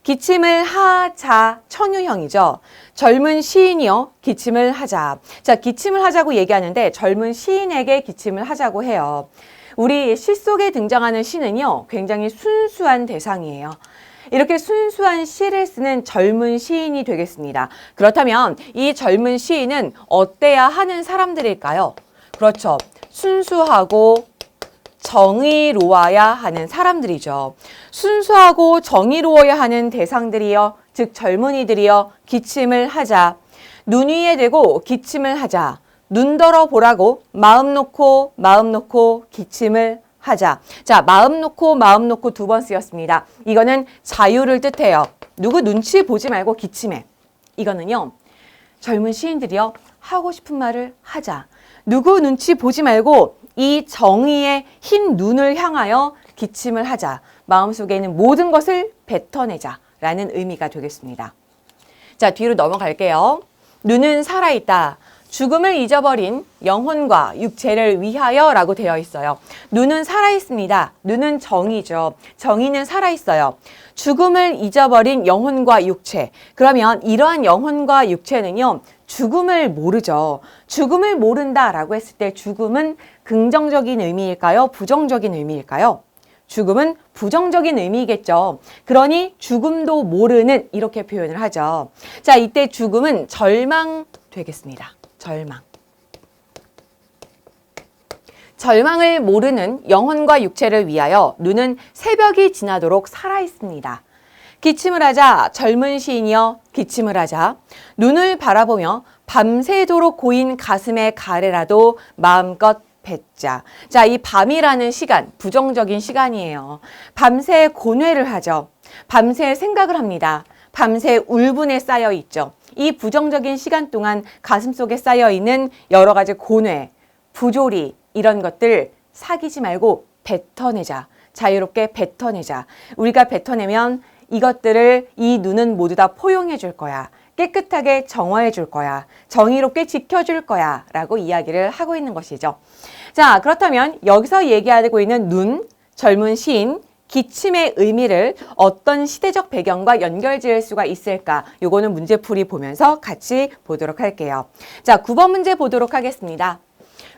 기침을 하자, 천유형이죠. 젊은 시인이요, 기침을 하자. 자, 기침을 하자고 얘기하는데 젊은 시인에게 기침을 하자고 해요. 우리 시 속에 등장하는 시는요, 굉장히 순수한 대상이에요. 이렇게 순수한 시를 쓰는 젊은 시인이 되겠습니다. 그렇다면 이 젊은 시인은 어때야 하는 사람들일까요? 그렇죠. 순수하고 정의로워야 하는 사람들이죠. 순수하고 정의로워야 하는 대상들이여, 즉 젊은이들이여 기침을 하자. 눈 위에 대고 기침을 하자. 눈더러 보라고 마음 놓고 기침을 하자. 자, 마음 놓고 두 번 쓰였습니다. 이거는 자유를 뜻해요. 누구 눈치 보지 말고 기침해. 이거는요, 젊은 시인들이요, 하고 싶은 말을 하자. 누구 눈치 보지 말고 이 정의의 흰 눈을 향하여 기침을 하자. 마음속에 있는 모든 것을 뱉어내자 라는 의미가 되겠습니다. 자, 뒤로 넘어갈게요. 눈은 살아있다. 죽음을 잊어버린 영혼과 육체를 위하여 라고 되어 있어요. 눈은 살아있습니다. 눈은 정의죠. 정의는 살아있어요. 죽음을 잊어버린 영혼과 육체. 그러면 이러한 영혼과 육체는요, 죽음을 모르죠. 죽음을 모른다라고 했을 때 죽음은 긍정적인 의미일까요? 부정적인 의미일까요? 죽음은 부정적인 의미겠죠. 그러니 죽음도 모르는, 이렇게 표현을 하죠. 자, 이때 죽음은 절망 되겠습니다. 절망. 절망을 모르는 영혼과 육체를 위하여 눈은 새벽이 지나도록 살아있습니다. 기침을 하자, 젊은 시인이여 기침을 하자. 눈을 바라보며 밤새도록 고인 가슴의 가래라도 마음껏 뱉자. 자, 이 밤이라는 시간, 부정적인 시간이에요. 밤새 고뇌를 하죠. 밤새 생각을 합니다. 밤새 울분에 쌓여 있죠. 이 부정적인 시간 동안 가슴속에 쌓여 있는 여러 가지 고뇌, 부조리, 이런 것들 사귀지 말고 뱉어내자. 자유롭게 뱉어내자. 우리가 뱉어내면 이것들을, 이 눈은 모두 다 포용해 줄 거야. 깨끗하게 정화해 줄 거야. 정의롭게 지켜줄 거야. 라고 이야기를 하고 있는 것이죠. 자, 그렇다면 여기서 얘기하고 있는 눈, 젊은 시인, 기침의 의미를 어떤 시대적 배경과 연결 지을 수가 있을까? 요거는 문제풀이 보면서 같이 보도록 할게요. 자, 9번 문제 보도록 하겠습니다.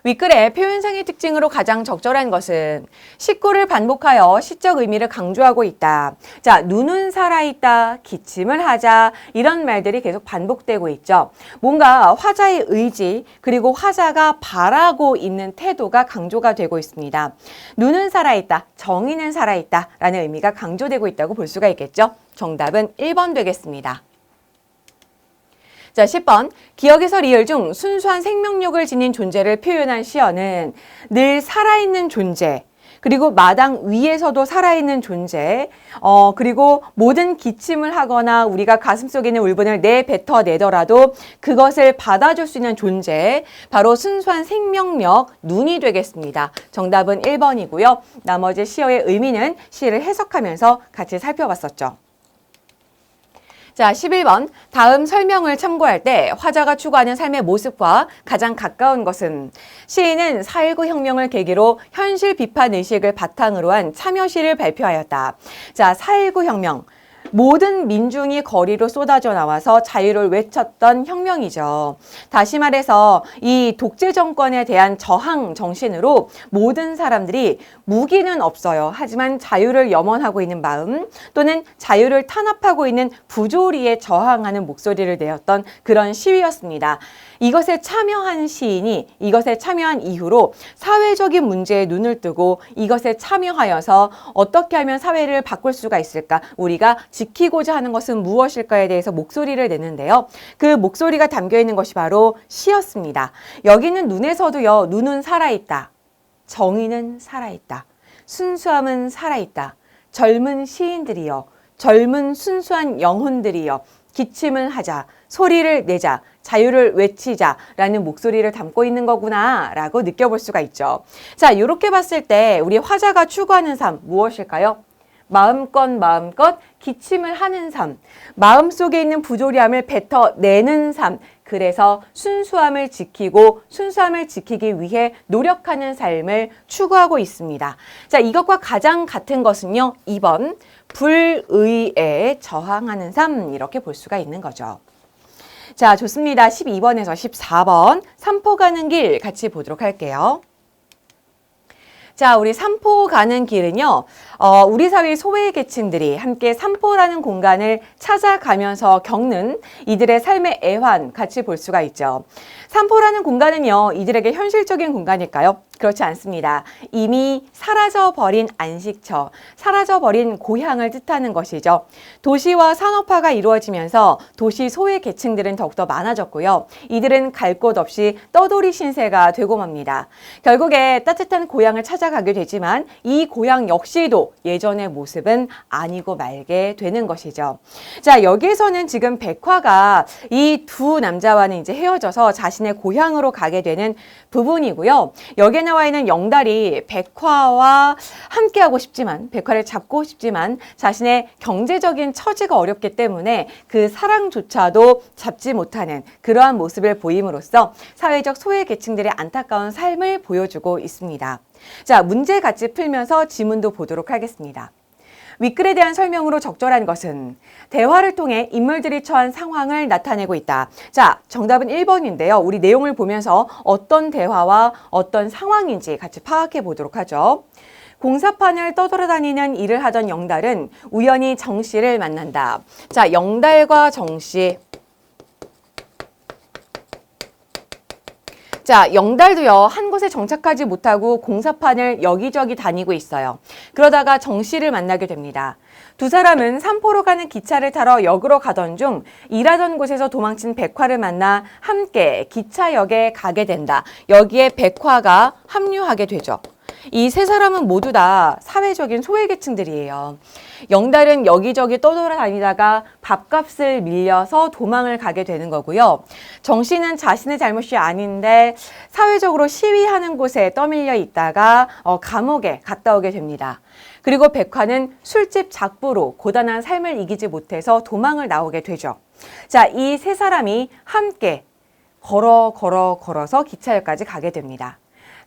윗글의 표현상의 특징으로 가장 적절한 것은 식구를 반복하여 시적 의미를 강조하고 있다. 자, 눈은 살아있다, 기침을 하자, 이런 말들이 계속 반복되고 있죠. 뭔가 화자의 의지, 그리고 화자가 바라고 있는 태도가 강조가 되고 있습니다. 눈은 살아있다, 정의는 살아있다 라는 의미가 강조되고 있다고 볼 수가 있겠죠. 정답은 1번 되겠습니다. 자, 10번. 기억에서 리얼 중 순수한 생명력을 지닌 존재를 표현한 시어는 늘 살아있는 존재, 그리고 마당 위에서도 살아있는 존재, 그리고 모든 기침을 하거나 우리가 가슴속에 있는 울분을 내뱉어내더라도 그것을 받아줄 수 있는 존재, 바로 순수한 생명력, 눈이 되겠습니다. 정답은 1번이고요. 나머지 시어의 의미는 시를 해석하면서 같이 살펴봤었죠. 자, 11번. 다음 설명을 참고할 때 화자가 추구하는 삶의 모습과 가장 가까운 것은 시인은 4.19 혁명을 계기로 현실 비판 의식을 바탕으로 한 참여시를 발표하였다. 자, 4.19 혁명. 모든 민중이 거리로 쏟아져 나와서 자유를 외쳤던 혁명이죠. 다시 말해서 이 독재 정권에 대한 저항 정신으로 모든 사람들이 무기는 없어요. 하지만 자유를 염원하고 있는 마음 또는 자유를 탄압하고 있는 부조리에 저항하는 목소리를 내었던 그런 시위였습니다. 이것에 참여한 시인이 이것에 참여한 이후로 사회적인 문제에 눈을 뜨고 이것에 참여하여서 어떻게 하면 사회를 바꿀 수가 있을까? 우리가 지키고자 하는 것은 무엇일까에 대해서 목소리를 내는데요. 그 목소리가 담겨 있는 것이 바로 시였습니다. 여기는 눈에서도요. 눈은 살아있다. 정의는 살아있다. 순수함은 살아있다. 젊은 시인들이여. 젊은 순수한 영혼들이여. 기침을 하자. 소리를 내자. 자유를 외치자라는 목소리를 담고 있는 거구나 라고 느껴볼 수가 있죠. 자, 이렇게 봤을 때 우리 화자가 추구하는 삶 무엇일까요? 마음껏 기침을 하는 삶, 마음속에 있는 부조리함을 뱉어내는 삶, 그래서 순수함을 지키고 순수함을 지키기 위해 노력하는 삶을 추구하고 있습니다. 자, 이것과 가장 같은 것은요. 2번 불의에 저항하는 삶 이렇게 볼 수가 있는 거죠. 자, 좋습니다. 12번에서 14번 삼포 가는 길 같이 보도록 할게요. 자, 우리 삼포 가는 길은요, 우리 사회의 소외계층들이 함께 삼포라는 공간을 찾아가면서 겪는 이들의 삶의 애환 같이 볼 수가 있죠. 삼포라는 공간은요, 이들에게 현실적인 공간일까요? 그렇지 않습니다. 이미 사라져버린 안식처, 사라져버린 고향을 뜻하는 것이죠. 도시와 산업화가 이루어지면서 도시 소외 계층들은 더욱더 많아졌고요. 이들은 갈 곳 없이 떠돌이 신세가 되고 맙니다. 결국에 따뜻한 고향을 찾아가게 되지만 이 고향 역시도 예전의 모습은 아니고 말게 되는 것이죠. 자, 여기에서는 지금 백화가 이 두 남자와는 이제 헤어져서 자신의 고향으로 가게 되는 부분이고요. 여기에 나와 있는 영달이 백화와 함께하고 싶지만, 백화를 잡고 싶지만 자신의 경제적인 처지가 어렵기 때문에 그 사랑조차도 잡지 못하는 그러한 모습을 보임으로써 사회적 소외 계층들의 안타까운 삶을 보여주고 있습니다. 자, 문제 같이 풀면서 지문도 보도록 하겠습니다. 윗글에 대한 설명으로 적절한 것은 대화를 통해 인물들이 처한 상황을 나타내고 있다. 자, 정답은 1번인데요. 우리 내용을 보면서 어떤 대화와 어떤 상황인지 같이 파악해 보도록 하죠. 공사판을 떠돌아다니는 일을 하던 영달은 우연히 정씨를 만난다. 자, 영달과 정씨. 자, 영달도요, 한 곳에 정착하지 못하고 공사판을 여기저기 다니고 있어요. 그러다가 정씨를 만나게 됩니다. 두 사람은 삼포로 가는 기차를 타러 역으로 가던 중 일하던 곳에서 도망친 백화를 만나 함께 기차역에 가게 된다. 여기에 백화가 합류하게 되죠. 이 세 사람은 모두 다 사회적인 소외계층들이에요. 영달은 여기저기 떠돌아다니다가 밥값을 밀려서 도망을 가게 되는 거고요. 정씨는 자신의 잘못이 아닌데 사회적으로 시위하는 곳에 떠밀려 있다가 감옥에 갔다 오게 됩니다. 그리고 백화는 술집 작부로 고단한 삶을 이기지 못해서 도망을 나오게 되죠. 자, 이 세 사람이 함께 걸어서 기차역까지 가게 됩니다.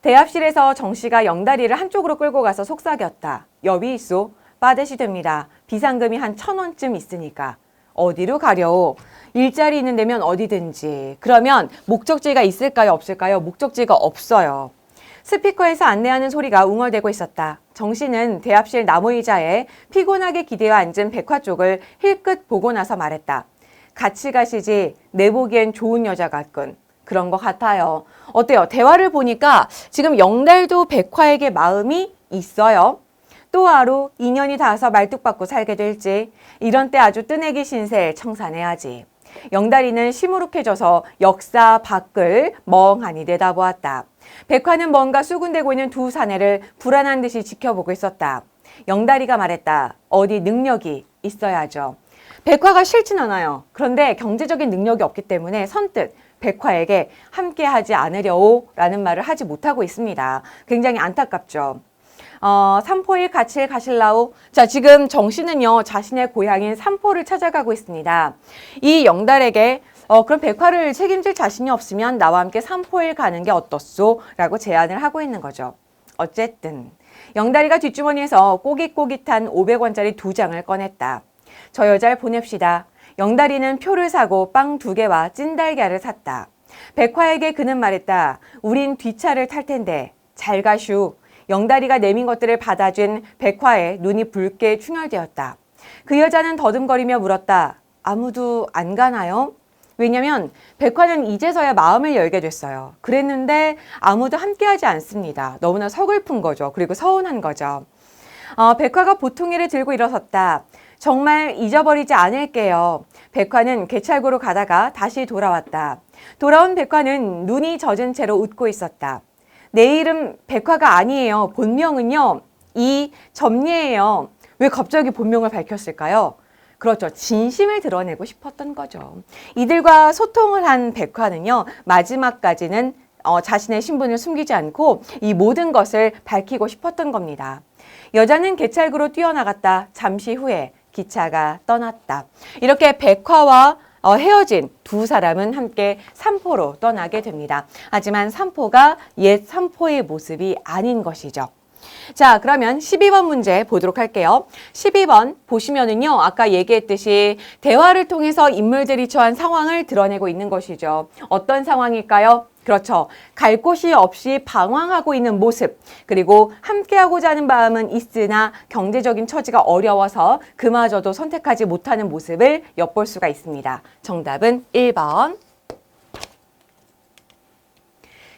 대합실에서 정씨가 영다리를 한쪽으로 끌고 가서 속삭였다. 여비 있소? 빠듯이 됩니다. 비상금이 한 1,000원쯤 있으니까. 어디로 가려? 일자리 있는 데면 어디든지. 그러면 목적지가 있을까요? 없을까요? 목적지가 없어요. 스피커에서 안내하는 소리가 웅얼대고 있었다. 정씨는 대합실 나무의자에 피곤하게 기대어 앉은 백화 쪽을 힐끗 보고 나서 말했다. 같이 가시지. 내 보기엔 좋은 여자 같군. 그런 것 같아요. 어때요? 대화를 보니까 지금 영달도 백화에게 마음이 있어요. 또 하루 인연이 닿아서 말뚝박고 살게 될지 이런 때 아주 뜨내기 신세 청산해야지. 영달이는 시무룩해져서 역사 밖을 멍하니 내다보았다. 백화는 뭔가 수군대고 있는 두 사내를 불안한 듯이 지켜보고 있었다. 영달이가 말했다. 어디 능력이 있어야죠. 백화가 싫진 않아요. 그런데 경제적인 능력이 없기 때문에 선뜻 백화에게 함께하지 않으려오 라는 말을 하지 못하고 있습니다. 굉장히 안타깝죠. 삼포일 같이 가실라오? 자, 지금 정씨는요, 자신의 고향인 삼포를 찾아가고 있습니다. 이 영달에게 그럼 백화를 책임질 자신이 없으면 나와 함께 삼포일 가는 게 어떻소? 라고 제안을 하고 있는 거죠. 어쨌든 영달이가 뒷주머니에서 꼬깃꼬깃한 500원짜리 2장을 꺼냈다. 저 여자를 보냅시다. 영다리는 표를 사고 빵 2개와 찐달걀을 샀다. 백화에게 그는 말했다. 우린 뒷차를 탈 텐데 잘 가슈. 영다리가 내민 것들을 받아준 백화의 눈이 붉게 충혈되었다. 그 여자는 더듬거리며 물었다. 아무도 안 가나요? 왜냐면 백화는 이제서야 마음을 열게 됐어요. 그랬는데 아무도 함께하지 않습니다. 너무나 서글픈 거죠. 그리고 서운한 거죠. 백화가 보통이를 들고 일어섰다. 정말 잊어버리지 않을게요. 백화는 개찰구로 가다가 다시 돌아왔다. 돌아온 백화는 눈이 젖은 채로 웃고 있었다. 내 이름 백화가 아니에요. 본명은요. 이점리예요. 왜 갑자기 본명을 밝혔을까요? 그렇죠. 진심을 드러내고 싶었던 거죠. 이들과 소통을 한 백화는요. 마지막까지는 자신의 신분을 숨기지 않고 이 모든 것을 밝히고 싶었던 겁니다. 여자는 개찰구로 뛰어나갔다. 잠시 후에 기차가 떠났다. 이렇게 백화와 헤어진 두 사람은 함께 삼포로 떠나게 됩니다. 하지만 삼포가 옛 삼포의 모습이 아닌 것이죠. 자, 그러면 12번 문제 보도록 할게요. 12번 보시면은요, 아까 얘기했듯이 대화를 통해서 인물들이 처한 상황을 드러내고 있는 것이죠. 어떤 상황일까요? 그렇죠. 갈 곳이 없이 방황하고 있는 모습, 그리고 함께하고자 하는 마음은 있으나 경제적인 처지가 어려워서 그마저도 선택하지 못하는 모습을 엿볼 수가 있습니다. 정답은 1번.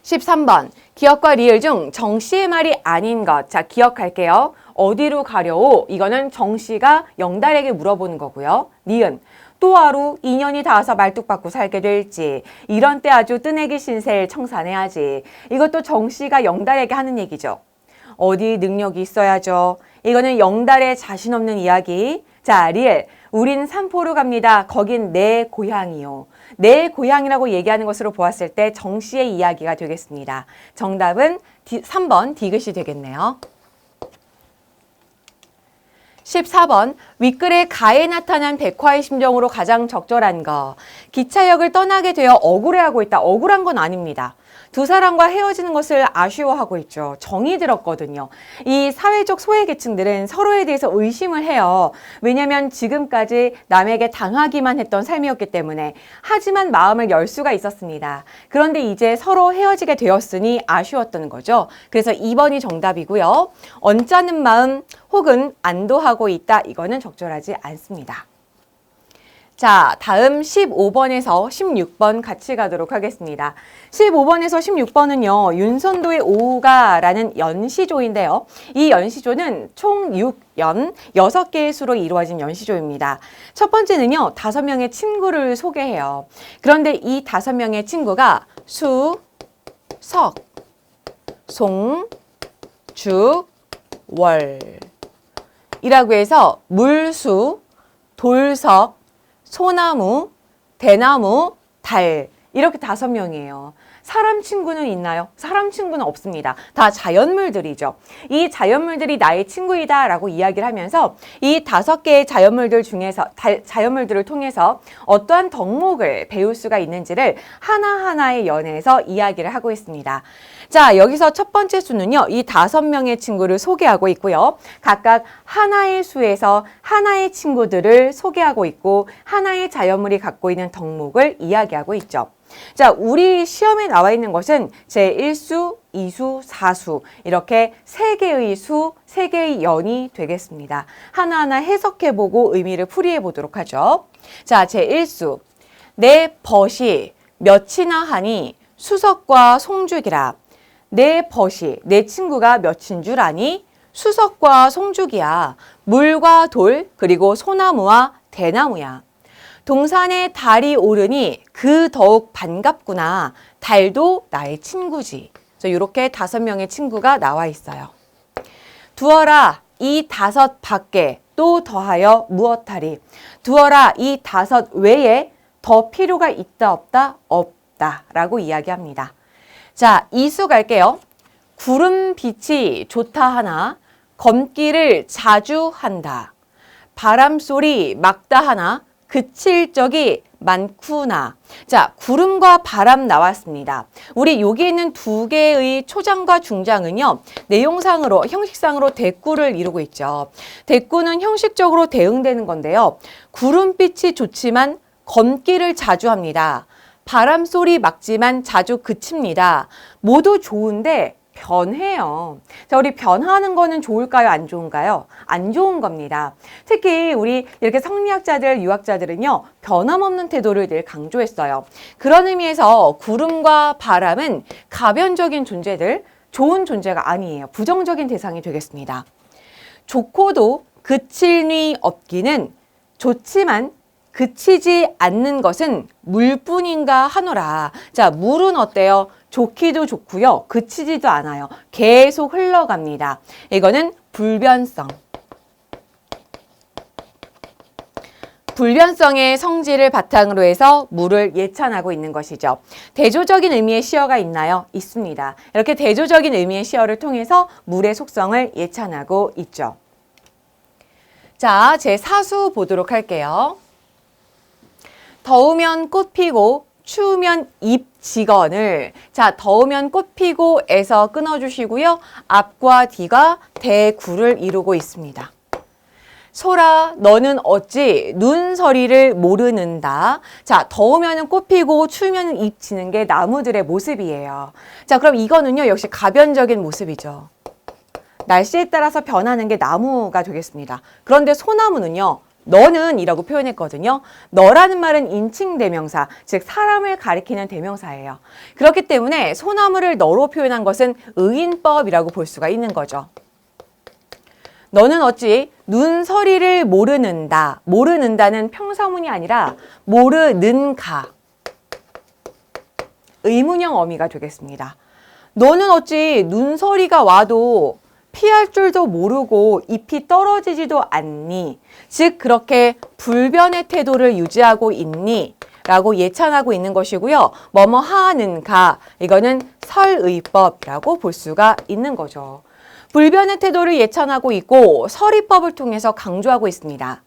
13번. 기억과 리을 중 정 씨의 말이 아닌 것. 자, 기억할게요. 어디로 가려오? 이거는 정 씨가 영달에게 물어보는 거고요. 니은. 또 하루 인연이 닿아서 말뚝박고 살게 될지 이런 때 아주 뜨내기 신세를 청산해야지. 이것도 정 씨가 영달에게 하는 얘기죠. 어디 능력이 있어야죠. 이거는 영달의 자신 없는 이야기. 자, 리을. 우린 삼포로 갑니다. 거긴 내 고향이요. 내 고향이라고 얘기하는 것으로 보았을 때 정 씨의 이야기가 되겠습니다. 정답은 3번 디귿이 되겠네요. 14번. 윗글에 가에 나타난 백화의 심정으로 가장 적절한 거. 기차역을 떠나게 되어 억울해하고 있다. 억울한 건 아닙니다. 두 사람과 헤어지는 것을 아쉬워하고 있죠. 정이 들었거든요. 이 사회적 소외계층들은 서로에 대해서 의심을 해요. 왜냐하면 지금까지 남에게 당하기만 했던 삶이었기 때문에. 하지만 마음을 열 수가 있었습니다. 그런데 이제 서로 헤어지게 되었으니 아쉬웠던 거죠. 그래서 2번이 정답이고요. 언짢은 마음 혹은 안도하고 있다. 이거는 적절하지 않습니다. 자, 다음 15번에서 16번 같이 가도록 하겠습니다. 15번에서 16번은요. 윤선도의 오후가라는 연시조인데요. 이 연시조는 총 6연, 6개의 수로 이루어진 연시조입니다. 첫 번째는요. 5명의 친구를 소개해요. 그런데 이 5명의 친구가 수, 석, 송, 죽, 월 이라고 해서 물수, 돌석, 소나무, 대나무, 달 이렇게 5명이에요. 사람 친구는 있나요? 사람 친구는 없습니다. 다 자연물들이죠. 이 자연물들이 나의 친구이다 라고 이야기를 하면서 이 5개의 자연물들 중에서 자연물들을 통해서 어떠한 덕목을 배울 수가 있는지를 하나하나의 연에서 이야기를 하고 있습니다. 자, 여기서 첫 번째 수는요. 이 5명의 친구를 소개하고 있고요. 각각 하나의 수에서 하나의 친구들을 소개하고 있고 하나의 자연물이 갖고 있는 덕목을 이야기하고 있죠. 자, 우리 시험에 나와 있는 것은 제1수, 2수, 4수 이렇게 3개의 수, 3개의 연이 되겠습니다. 하나하나 해석해보고 의미를 풀이해보도록 하죠. 자, 제1수. 내 벗이 몇이나 하니 수석과 송죽이라. 내 벗이, 내 친구가 몇인 줄 아니? 수석과 송죽이야. 물과 돌, 그리고 소나무와 대나무야. 동산에 달이 오르니 그 더욱 반갑구나. 달도 나의 친구지. 이렇게 5명의 친구가 나와 있어요. 두어라 이 5 밖에 또 더하여 무엇하리. 두어라 이 5 외에 더 필요가 있다 없다? 없다 라고 이야기합니다. 자, 이수 갈게요. 구름빛이 좋다 하나 검기를 자주 한다. 바람소리 막다 하나 그칠 적이 많구나. 자, 구름과 바람 나왔습니다. 우리 여기 있는 두 개의 초장과 중장은요, 내용상으로, 형식상으로 대꾸를 이루고 있죠. 대꾸는 형식적으로 대응되는 건데요. 구름빛이 좋지만 검기를 자주 합니다. 바람 소리 막지만 자주 그칩니다. 모두 좋은데 변해요. 자, 우리 변하는 거는 좋을까요? 안 좋은가요? 안 좋은 겁니다. 특히 우리 이렇게 성리학자들, 유학자들은요, 변함없는 태도를 늘 강조했어요. 그런 의미에서 구름과 바람은 가변적인 존재들, 좋은 존재가 아니에요. 부정적인 대상이 되겠습니다. 좋고도 그칠 리 없기는 좋지만 그치지 않는 것은 물뿐인가 하노라. 자, 물은 어때요? 좋기도 좋고요. 그치지도 않아요. 계속 흘러갑니다. 이거는 불변성. 불변성의 성질을 바탕으로 해서 물을 예찬하고 있는 것이죠. 대조적인 의미의 시어가 있나요? 있습니다. 이렇게 대조적인 의미의 시어를 통해서 물의 속성을 예찬하고 있죠. 자, 제 사수 보도록 할게요. 더우면 꽃 피고 추우면 잎 지건을, 자, 더우면 꽃 피고에서 끊어주시고요. 앞과 뒤가 대구를 이루고 있습니다. 소라 너는 어찌 눈서리를 모르는다. 자, 더우면 꽃 피고 추우면 잎 지는 게 나무들의 모습이에요. 자, 그럼 이거는요, 역시 가변적인 모습이죠. 날씨에 따라서 변하는 게 나무가 되겠습니다. 그런데 소나무는요, 너는 이라고 표현했거든요. 너라는 말은 인칭대명사, 즉 사람을 가리키는 대명사예요. 그렇기 때문에 소나무를 너로 표현한 것은 의인법이라고 볼 수가 있는 거죠. 너는 어찌 눈서리를 모르는다. 모르는다는 평사문이 아니라 모르는가. 의문형 어미가 되겠습니다. 너는 어찌 눈서리가 와도 피할 줄도 모르고 잎이 떨어지지도 않니? 즉 그렇게 불변의 태도를 유지하고 있니? 라고 예찬하고 있는 것이고요. 뭐뭐 하는가, 이거는 설의법이라고 볼 수가 있는 거죠. 불변의 태도를 예찬하고 있고 설의법을 통해서 강조하고 있습니다.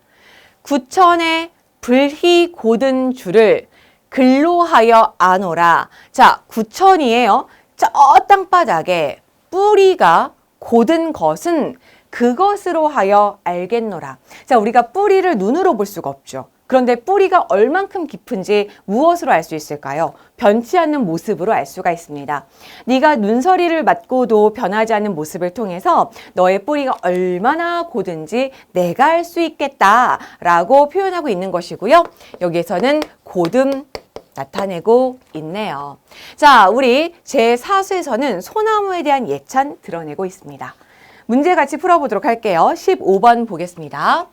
구천의 불희 고든 줄을 근로하여 아노라. 자, 구천이에요. 저 땅바닥에 뿌리가 고든 것은 그것으로 하여 알겠노라. 자, 우리가 뿌리를 눈으로 볼 수가 없죠. 그런데 뿌리가 얼만큼 깊은지 무엇으로 알 수 있을까요? 변치 않는 모습으로 알 수가 있습니다. 네가 눈서리를 맞고도 변하지 않는 모습을 통해서 너의 뿌리가 얼마나 고든지 내가 알 수 있겠다라고 표현하고 있는 것이고요. 여기에서는 고듬 나타내고 있네요. 자, 우리 제4수에서는 소나무에 대한 예찬 드러내고 있습니다. 문제 같이 풀어보도록 할게요. 15번 보겠습니다.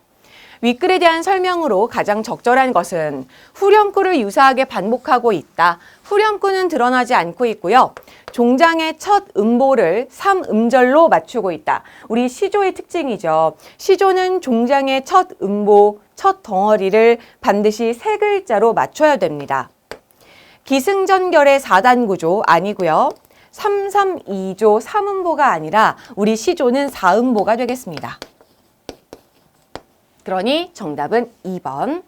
윗글에 대한 설명으로 가장 적절한 것은 후렴구를 유사하게 반복하고 있다. 후렴구는 드러나지 않고 있고요. 종장의 첫 음보를 3음절로 맞추고 있다. 우리 시조의 특징이죠. 시조는 종장의 첫 음보, 첫 덩어리를 반드시 세 글자로 맞춰야 됩니다. 기승전결의 4단 구조 아니고요. 332조 3음보가 아니라 우리 시조는 4음보가 되겠습니다. 그러니 정답은 2번.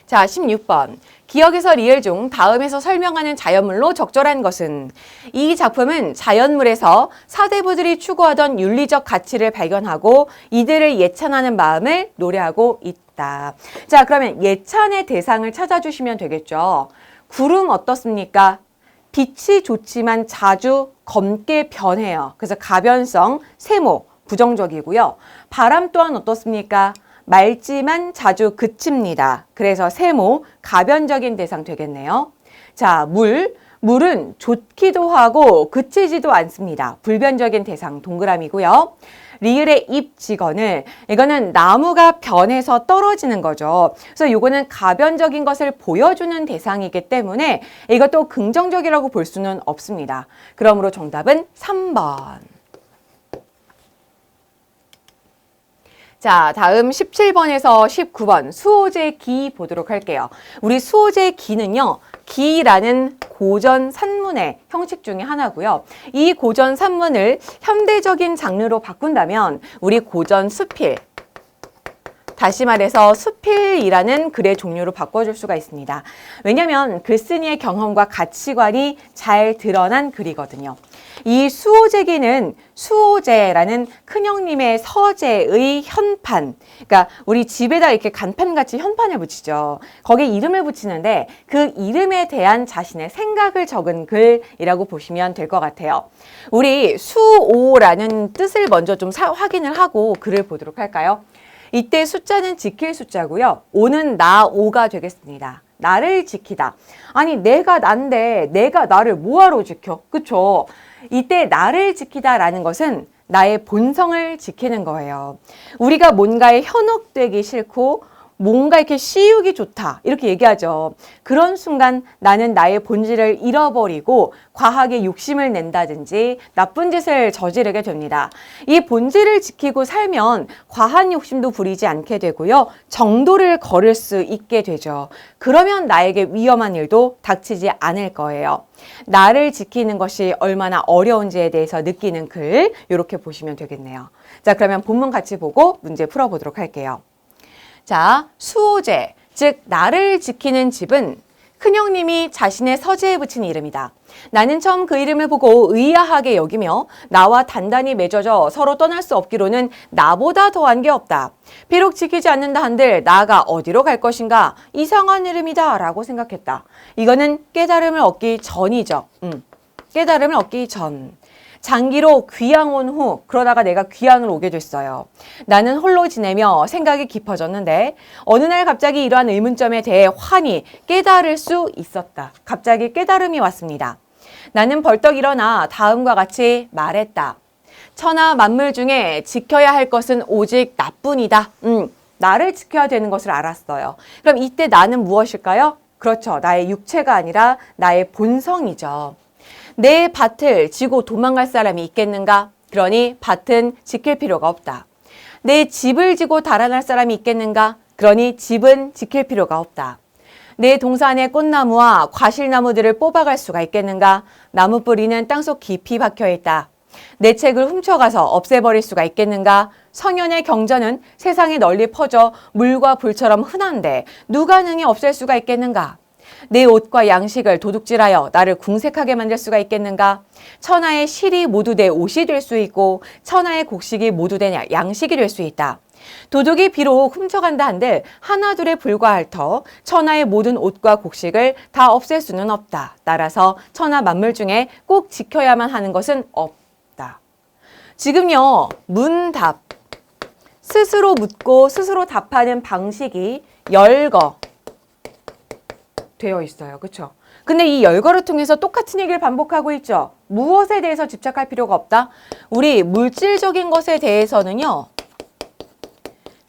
자, 16번. 기억에서 리을 중 다음에서 설명하는 자연물로 적절한 것은? 이 작품은 자연물에서 사대부들이 추구하던 윤리적 가치를 발견하고 이들을 예찬하는 마음을 노래하고 있다. 자, 그러면 예찬의 대상을 찾아주시면 되겠죠. 구름 어떻습니까? 빛이 좋지만 자주 검게 변해요. 그래서 가변성, 세모, 부정적이고요. 바람 또한 어떻습니까? 맑지만 자주 그칩니다. 그래서 세모, 가변적인 대상 되겠네요. 자, 물은 좋기도 하고 그치지도 않습니다. 불변적인 대상 동그라미고요. 리을의 잎 직언을, 이거는 나무가 변해서 떨어지는 거죠. 그래서 이거는 가변적인 것을 보여주는 대상이기 때문에 이것도 긍정적이라고 볼 수는 없습니다. 그러므로 정답은 3번. 자, 다음 17번에서 19번 수호제 기 보도록 할게요. 우리 수호제 기는요, 기라는 고전 산문의 형식 중에 하나고요. 이 고전 산문을 현대적인 장르로 바꾼다면 우리 고전 수필, 다시 말해서 수필이라는 글의 종류로 바꿔줄 수가 있습니다. 왜냐하면 글쓴이의 경험과 가치관이 잘 드러난 글이거든요. 이 수호제기는 수호제라는 큰형님의 서재의 현판, 그러니까 우리 집에다 이렇게 간판같이 현판을 붙이죠. 거기에 이름을 붙이는데 그 이름에 대한 자신의 생각을 적은 글이라고 보시면 될 것 같아요. 우리 수오라는 뜻을 먼저 좀 확인을 하고 글을 보도록 할까요? 이때 숫자는 지킬 숫자고요. 오는 나오가 되겠습니다. 나를 지키다. 아니 내가 난데 내가 나를 뭐하러 지켜? 그쵸? 이때 나를 지키다라는 것은 나의 본성을 지키는 거예요. 우리가 뭔가에 현혹되기 싫고 뭔가 이렇게 씌우기 좋다 이렇게 얘기하죠. 그런 순간 나는 나의 본질을 잃어버리고 과하게 욕심을 낸다든지 나쁜 짓을 저지르게 됩니다. 이 본질을 지키고 살면 과한 욕심도 부리지 않게 되고요. 정도를 걸을 수 있게 되죠. 그러면 나에게 위험한 일도 닥치지 않을 거예요. 나를 지키는 것이 얼마나 어려운지에 대해서 느끼는 글 이렇게 보시면 되겠네요. 자, 그러면 본문 같이 보고 문제 풀어보도록 할게요. 자, 수호제, 즉 나를 지키는 집은 큰형님이 자신의 서재에 붙인 이름이다. 나는 처음 그 이름을 보고 의아하게 여기며 나와 단단히 맺어져 서로 떠날 수 없기로는 나보다 더한 게 없다. 비록 지키지 않는다 한들 나가 어디로 갈 것인가? 이상한 이름이다 라고 생각했다. 이거는 깨달음을 얻기 전이죠. 깨달음을 얻기 전. 장기로 귀양 온 후 그러다가 내가 귀양을 오게 됐어요. 나는 홀로 지내며 생각이 깊어졌는데 어느 날 갑자기 이러한 의문점에 대해 환히 깨달을 수 있었다. 갑자기 깨달음이 왔습니다. 나는 벌떡 일어나 다음과 같이 말했다. 천하 만물 중에 지켜야 할 것은 오직 나뿐이다. 나를 지켜야 되는 것을 알았어요. 그럼 이때 나는 무엇일까요? 그렇죠. 나의 육체가 아니라 나의 본성이죠. 내 밭을 지고 도망갈 사람이 있겠는가? 그러니 밭은 지킬 필요가 없다. 내 집을 지고 달아날 사람이 있겠는가? 그러니 집은 지킬 필요가 없다. 내 동산의 꽃나무와 과실나무들을 뽑아갈 수가 있겠는가? 나무 뿌리는 땅속 깊이 박혀있다. 내 책을 훔쳐가서 없애버릴 수가 있겠는가? 성현의 경전은 세상에 널리 퍼져 물과 불처럼 흔한데 누가 능히 없앨 수가 있겠는가? 내 옷과 양식을 도둑질하여 나를 궁색하게 만들 수가 있겠는가? 천하의 실이 모두 내 옷이 될 수 있고 천하의 곡식이 모두 내 양식이 될 수 있다. 도둑이 비록 훔쳐간다 한들 하나둘에 불과할 터 천하의 모든 옷과 곡식을 다 없앨 수는 없다. 따라서 천하 만물 중에 꼭 지켜야만 하는 것은 없다. 지금요, 문답. 스스로 묻고 스스로 답하는 방식이 열거 되어 있어요. 그렇죠? 근데 이 열거를 통해서 똑같은 얘기를 반복하고 있죠. 무엇에 대해서 집착할 필요가 없다? 우리 물질적인 것에 대해서는요.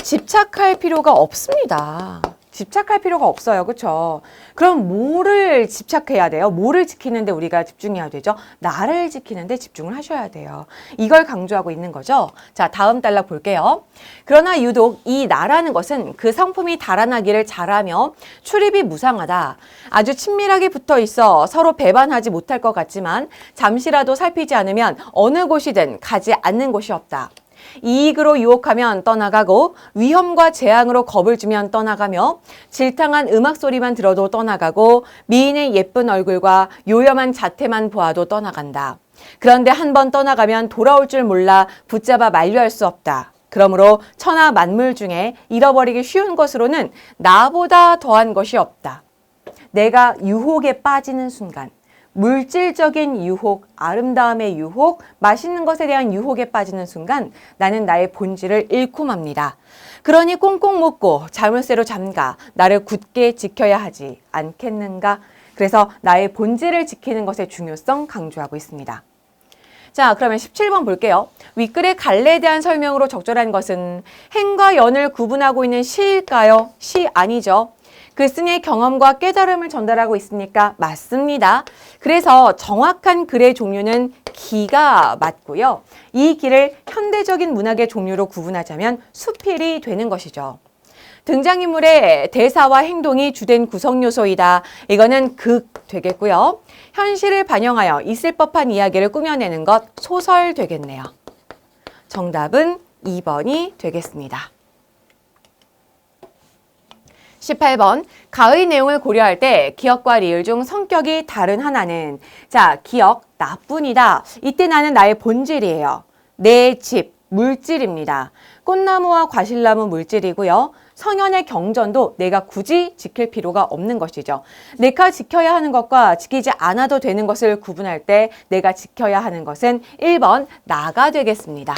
집착할 필요가 없습니다. 집착할 필요가 없어요. 그렇죠? 그럼 뭐를 집착해야 돼요? 뭐를 지키는데 우리가 집중해야 되죠? 나를 지키는데 집중을 하셔야 돼요. 이걸 강조하고 있는 거죠. 자, 다음 단락 볼게요. 그러나 유독 이 나라는 것은 그 성품이 달아나기를 잘하며 출입이 무상하다. 아주 친밀하게 붙어 있어 서로 배반하지 못할 것 같지만 잠시라도 살피지 않으면 어느 곳이든 가지 않는 곳이 없다. 이익으로 유혹하면 떠나가고 위험과 재앙으로 겁을 주면 떠나가며 질탕한 음악 소리만 들어도 떠나가고 미인의 예쁜 얼굴과 요염한 자태만 보아도 떠나간다. 그런데 한 번 떠나가면 돌아올 줄 몰라 붙잡아 만류할 수 없다. 그러므로 천하 만물 중에 잃어버리기 쉬운 것으로는 나보다 더한 것이 없다. 내가 유혹에 빠지는 순간 물질적인 유혹, 아름다움의 유혹, 맛있는 것에 대한 유혹에 빠지는 순간 나는 나의 본질을 잃고 맙니다. 그러니 꽁꽁 묶고 자물쇠로 잠가 나를 굳게 지켜야 하지 않겠는가? 그래서 나의 본질을 지키는 것의 중요성 강조하고 있습니다. 자, 그러면 17번 볼게요. 윗글의 갈래에 대한 설명으로 적절한 것은 행과 연을 구분하고 있는 시일까요? 시 아니죠. 글쓴이의 경험과 깨달음을 전달하고 있으니까 맞습니다. 그래서 정확한 글의 종류는 기가 맞고요. 이 기를 현대적인 문학의 종류로 구분하자면 수필이 되는 것이죠. 등장인물의 대사와 행동이 주된 구성 요소이다. 이거는 극 되겠고요. 현실을 반영하여 있을 법한 이야기를 꾸며내는 것 소설 되겠네요. 정답은 2번이 되겠습니다. 18번, 가의 내용을 고려할 때 기억과 리을 중 성격이 다른 하나는, 자, 기억, 나뿐이다. 이때 나는 나의 본질이에요. 내 집, 물질입니다. 꽃나무와 과실나무 물질이고요. 성현의 경전도 내가 굳이 지킬 필요가 없는 것이죠. 내가 지켜야 하는 것과 지키지 않아도 되는 것을 구분할 때 내가 지켜야 하는 것은 1번 나가 되겠습니다.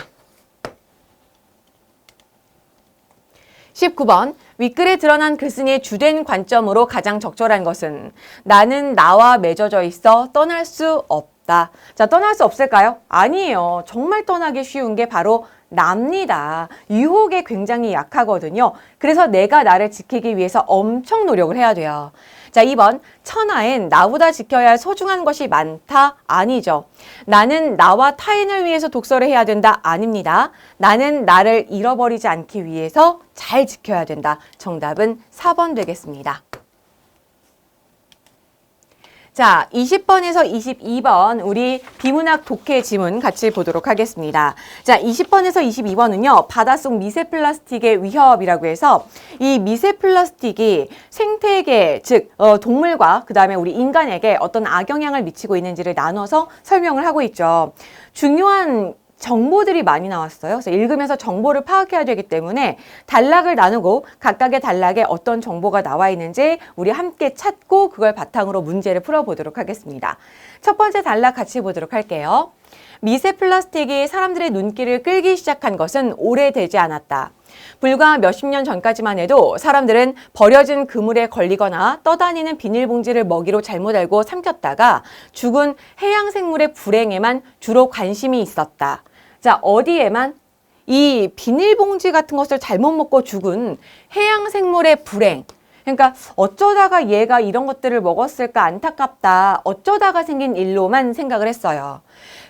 19번, 윗글에 드러난 글쓴이의 주된 관점으로 가장 적절한 것은 나는 나와 맺어져 있어 떠날 수 없다. 자, 떠날 수 없을까요? 아니에요. 정말 떠나기 쉬운 게 바로 납니다. 유혹에 굉장히 약하거든요. 그래서 내가 나를 지키기 위해서 엄청 노력을 해야 돼요. 자, 2번, 천하엔 나보다 지켜야 할 소중한 것이 많다? 아니죠. 나는 나와 타인을 위해서 독서를 해야 된다? 아닙니다. 나는 나를 잃어버리지 않기 위해서 잘 지켜야 된다. 정답은 4번 되겠습니다. 자, 20번에서 22번 우리 비문학 독해 지문 같이 보도록 하겠습니다. 자, 20번에서 22번은요. 바닷속 미세 플라스틱의 위협이라고 해서 이 미세 플라스틱이 생태계, 즉 동물과 그다음에 우리 인간에게 어떤 악영향을 미치고 있는지를 나눠서 설명을 하고 있죠. 중요한 정보들이 많이 나왔어요. 그래서 읽으면서 정보를 파악해야 되기 때문에 단락을 나누고 각각의 단락에 어떤 정보가 나와 있는지 우리 함께 찾고 그걸 바탕으로 문제를 풀어보도록 하겠습니다. 첫 번째 단락 같이 보도록 할게요. 미세 플라스틱이 사람들의 눈길을 끌기 시작한 것은 오래되지 않았다. 불과 몇십 년 전까지만 해도 사람들은 버려진 그물에 걸리거나 떠다니는 비닐봉지를 먹이로 잘못 알고 삼켰다가 죽은 해양생물의 불행에만 주로 관심이 있었다. 자, 어디에만? 이 비닐봉지 같은 것을 잘못 먹고 죽은 해양생물의 불행. 그러니까 어쩌다가 얘가 이런 것들을 먹었을까 안타깝다. 어쩌다가 생긴 일로만 생각을 했어요.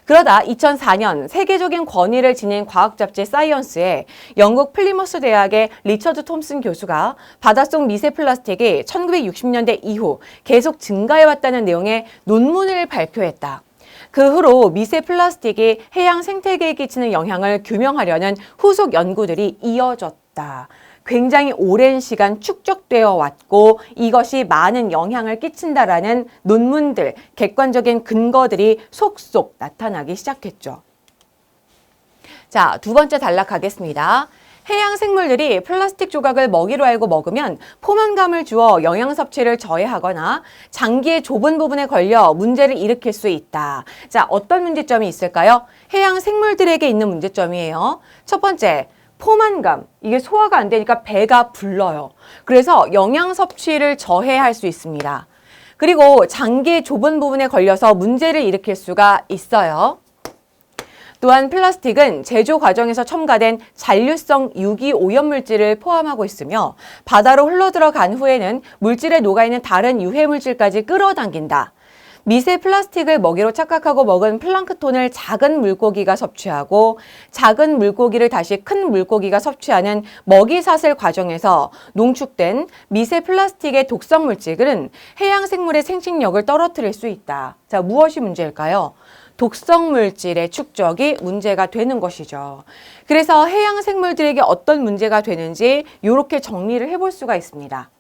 그러다 2004년 세계적인 권위를 지닌 과학 잡지 사이언스에 영국 플리머스 대학의 리처드 톰슨 교수가 바닷속 미세 플라스틱이 1960년대 이후 계속 증가해왔다는 내용의 논문을 발표했다. 그 후로 미세 플라스틱이 해양 생태계에 끼치는 영향을 규명하려는 후속 연구들이 이어졌다. 굉장히 오랜 시간 축적되어 왔고 이것이 많은 영향을 끼친다라는 논문들, 객관적인 근거들이 속속 나타나기 시작했죠. 자, 두 번째 단락 가겠습니다. 해양 생물들이 플라스틱 조각을 먹이로 알고 먹으면 포만감을 주어 영양 섭취를 저해하거나 장기의 좁은 부분에 걸려 문제를 일으킬 수 있다. 자, 어떤 문제점이 있을까요? 해양 생물들에게 있는 문제점이에요. 첫 번째, 포만감. 이게 소화가 안 되니까 배가 불러요. 그래서 영양 섭취를 저해할 수 있습니다. 그리고 장기의 좁은 부분에 걸려서 문제를 일으킬 수가 있어요. 또한 플라스틱은 제조 과정에서 첨가된 잔류성 유기 오염물질을 포함하고 있으며 바다로 흘러들어간 후에는 물질에 녹아있는 다른 유해물질까지 끌어당긴다. 미세 플라스틱을 먹이로 착각하고 먹은 플랑크톤을 작은 물고기가 섭취하고 작은 물고기를 다시 큰 물고기가 섭취하는 먹이사슬 과정에서 농축된 미세 플라스틱의 독성 물질은 해양 생물의 생식력을 떨어뜨릴 수 있다. 자, 무엇이 문제일까요? 독성 물질의 축적이 문제가 되는 것이죠. 그래서 해양 생물들에게 어떤 문제가 되는지 이렇게 정리를 해볼 수가 있습니다.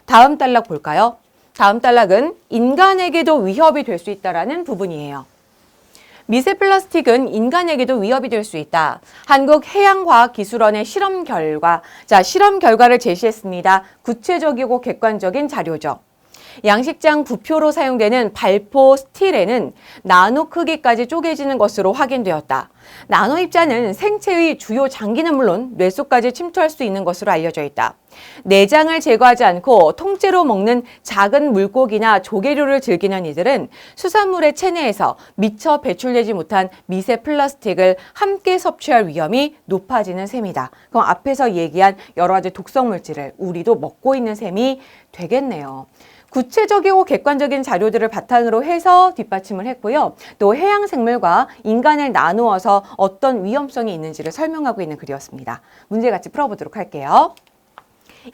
다음 단락 볼까요? 다음 단락은 인간에게도 위협이 될 수 있다는 부분이에요. 미세 플라스틱은 인간에게도 위협이 될 수 있다. 한국해양과학기술원의 실험 결과, 자, 실험 결과를 제시했습니다. 구체적이고 객관적인 자료죠. 양식장 부표로 사용되는 발포 스틸에는 나노 크기까지 쪼개지는 것으로 확인되었다. 나노 입자는 생체의 주요 장기는 물론 뇌 속까지 침투할 수 있는 것으로 알려져 있다. 내장을 제거하지 않고 통째로 먹는 작은 물고기나 조개류를 즐기는 이들은 수산물의 체내에서 미처 배출되지 못한 미세 플라스틱을 함께 섭취할 위험이 높아지는 셈이다. 그럼 앞에서 얘기한 여러 가지 독성 물질을 우리도 먹고 있는 셈이 되겠네요. 구체적이고 객관적인 자료들을 바탕으로 해서 뒷받침을 했고요. 또 해양 생물과 인간을 나누어서 어떤 위험성이 있는지를 설명하고 있는 글이었습니다. 문제 같이 풀어보도록 할게요.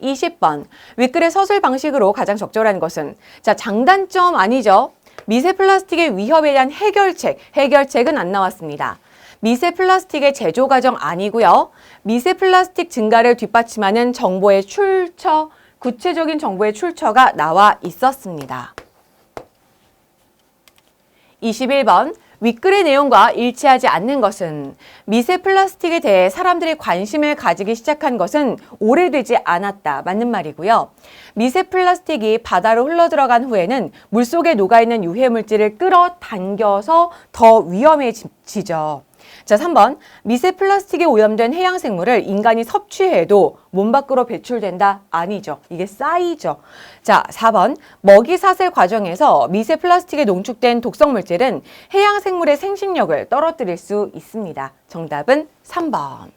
20번, 윗글의 서술 방식으로 가장 적절한 것은? 자, 장단점 아니죠. 미세 플라스틱의 위협에 대한 해결책은 안 나왔습니다. 미세 플라스틱의 제조 과정 아니고요. 미세 플라스틱 증가를 뒷받침하는 정보의 출처, 구체적인 정보의 출처가 나와 있었습니다. 21번 윗글의 내용과 일치하지 않는 것은 미세 플라스틱에 대해 사람들이 관심을 가지기 시작한 것은 오래되지 않았다. 맞는 말이고요. 미세 플라스틱이 바다로 흘러들어간 후에는 물속에 녹아있는 유해물질을 끌어당겨서 더 위험해지죠. 자, 3번 미세 플라스틱에 오염된 해양 생물을 인간이 섭취해도 몸 밖으로 배출된다? 아니죠. 이게 쌓이죠. 자, 4번 먹이 사슬 과정에서 미세 플라스틱에 농축된 독성 물질은 해양 생물의 생식력을 떨어뜨릴 수 있습니다. 정답은 3번.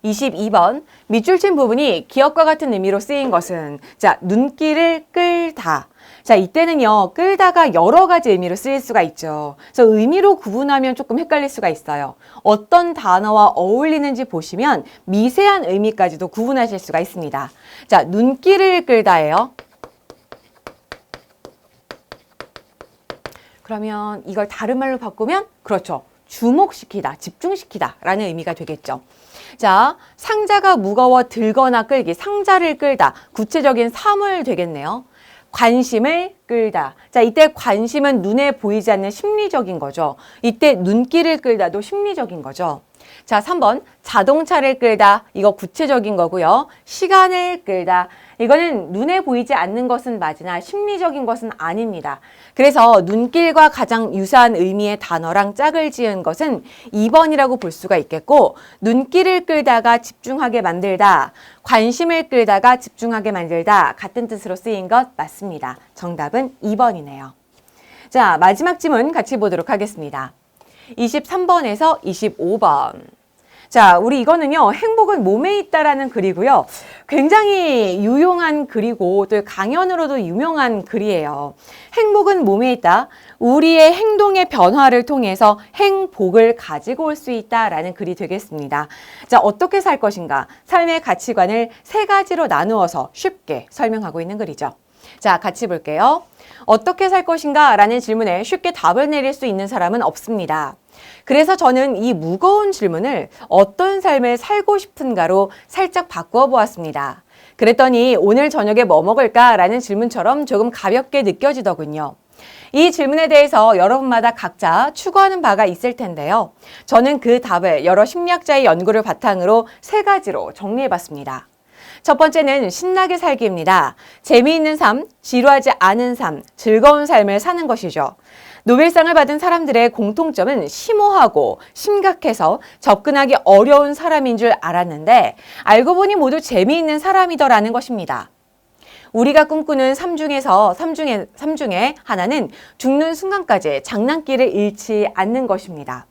22번 밑줄 친 부분이 기역과 같은 의미로 쓰인 것은 자, 눈길을 끌다. 자, 이때는요, 끌다가 여러 가지 의미로 쓰일 수가 있죠. 그래서 의미로 구분하면 조금 헷갈릴 수가 있어요. 어떤 단어와 어울리는지 보시면 미세한 의미까지도 구분하실 수가 있습니다. 자, 눈길을 끌다예요. 그러면 이걸 다른 말로 바꾸면 그렇죠. 주목시키다, 집중시키다 라는 의미가 되겠죠. 자, 상자가 무거워 들거나 끌기, 상자를 끌다, 구체적인 사물 되겠네요. 관심을 끌다. 자, 이때 관심은 눈에 보이지 않는 심리적인 거죠. 이때 눈길을 끌다도 심리적인 거죠. 자, 3번 자동차를 끌다. 이거 구체적인 거고요. 시간을 끌다. 이거는 눈에 보이지 않는 것은 맞으나 심리적인 것은 아닙니다. 그래서 눈길과 가장 유사한 의미의 단어랑 짝을 지은 것은 2번이라고 볼 수가 있겠고, 눈길을 끌다가 집중하게 만들다, 관심을 끌다가 집중하게 만들다 같은 뜻으로 쓰인 것 맞습니다. 정답은 2번이네요. 자, 마지막 질문 같이 보도록 하겠습니다. 23번에서 25번. 자, 우리 이거는요, 행복은 몸에 있다라는 글이고요. 굉장히 유용한 글이고 또 강연으로도 유명한 글이에요. 행복은 몸에 있다. 우리의 행동의 변화를 통해서 행복을 가지고 올 수 있다라는 글이 되겠습니다. 자, 어떻게 살 것인가? 삶의 가치관을 세 가지로 나누어서 쉽게 설명하고 있는 글이죠. 자, 같이 볼게요. 어떻게 살 것인가? 라는 질문에 쉽게 답을 내릴 수 있는 사람은 없습니다. 그래서 저는 이 무거운 질문을 어떤 삶을 살고 싶은가로 살짝 바꾸어 보았습니다. 그랬더니 오늘 저녁에 뭐 먹을까? 라는 질문처럼 조금 가볍게 느껴지더군요. 이 질문에 대해서 여러분마다 각자 추구하는 바가 있을 텐데요. 저는 그 답을 여러 심리학자의 연구를 바탕으로 세 가지로 정리해 봤습니다. 첫 번째는 신나게 살기입니다. 재미있는 삶, 지루하지 않은 삶, 즐거운 삶을 사는 것이죠. 노벨상을 받은 사람들의 공통점은 심오하고 심각해서 접근하기 어려운 사람인 줄 알았는데 알고 보니 모두 재미있는 사람이더라는 것입니다. 우리가 꿈꾸는 삶 중에 하나는 죽는 순간까지 장난기를 잃지 않는 것입니다.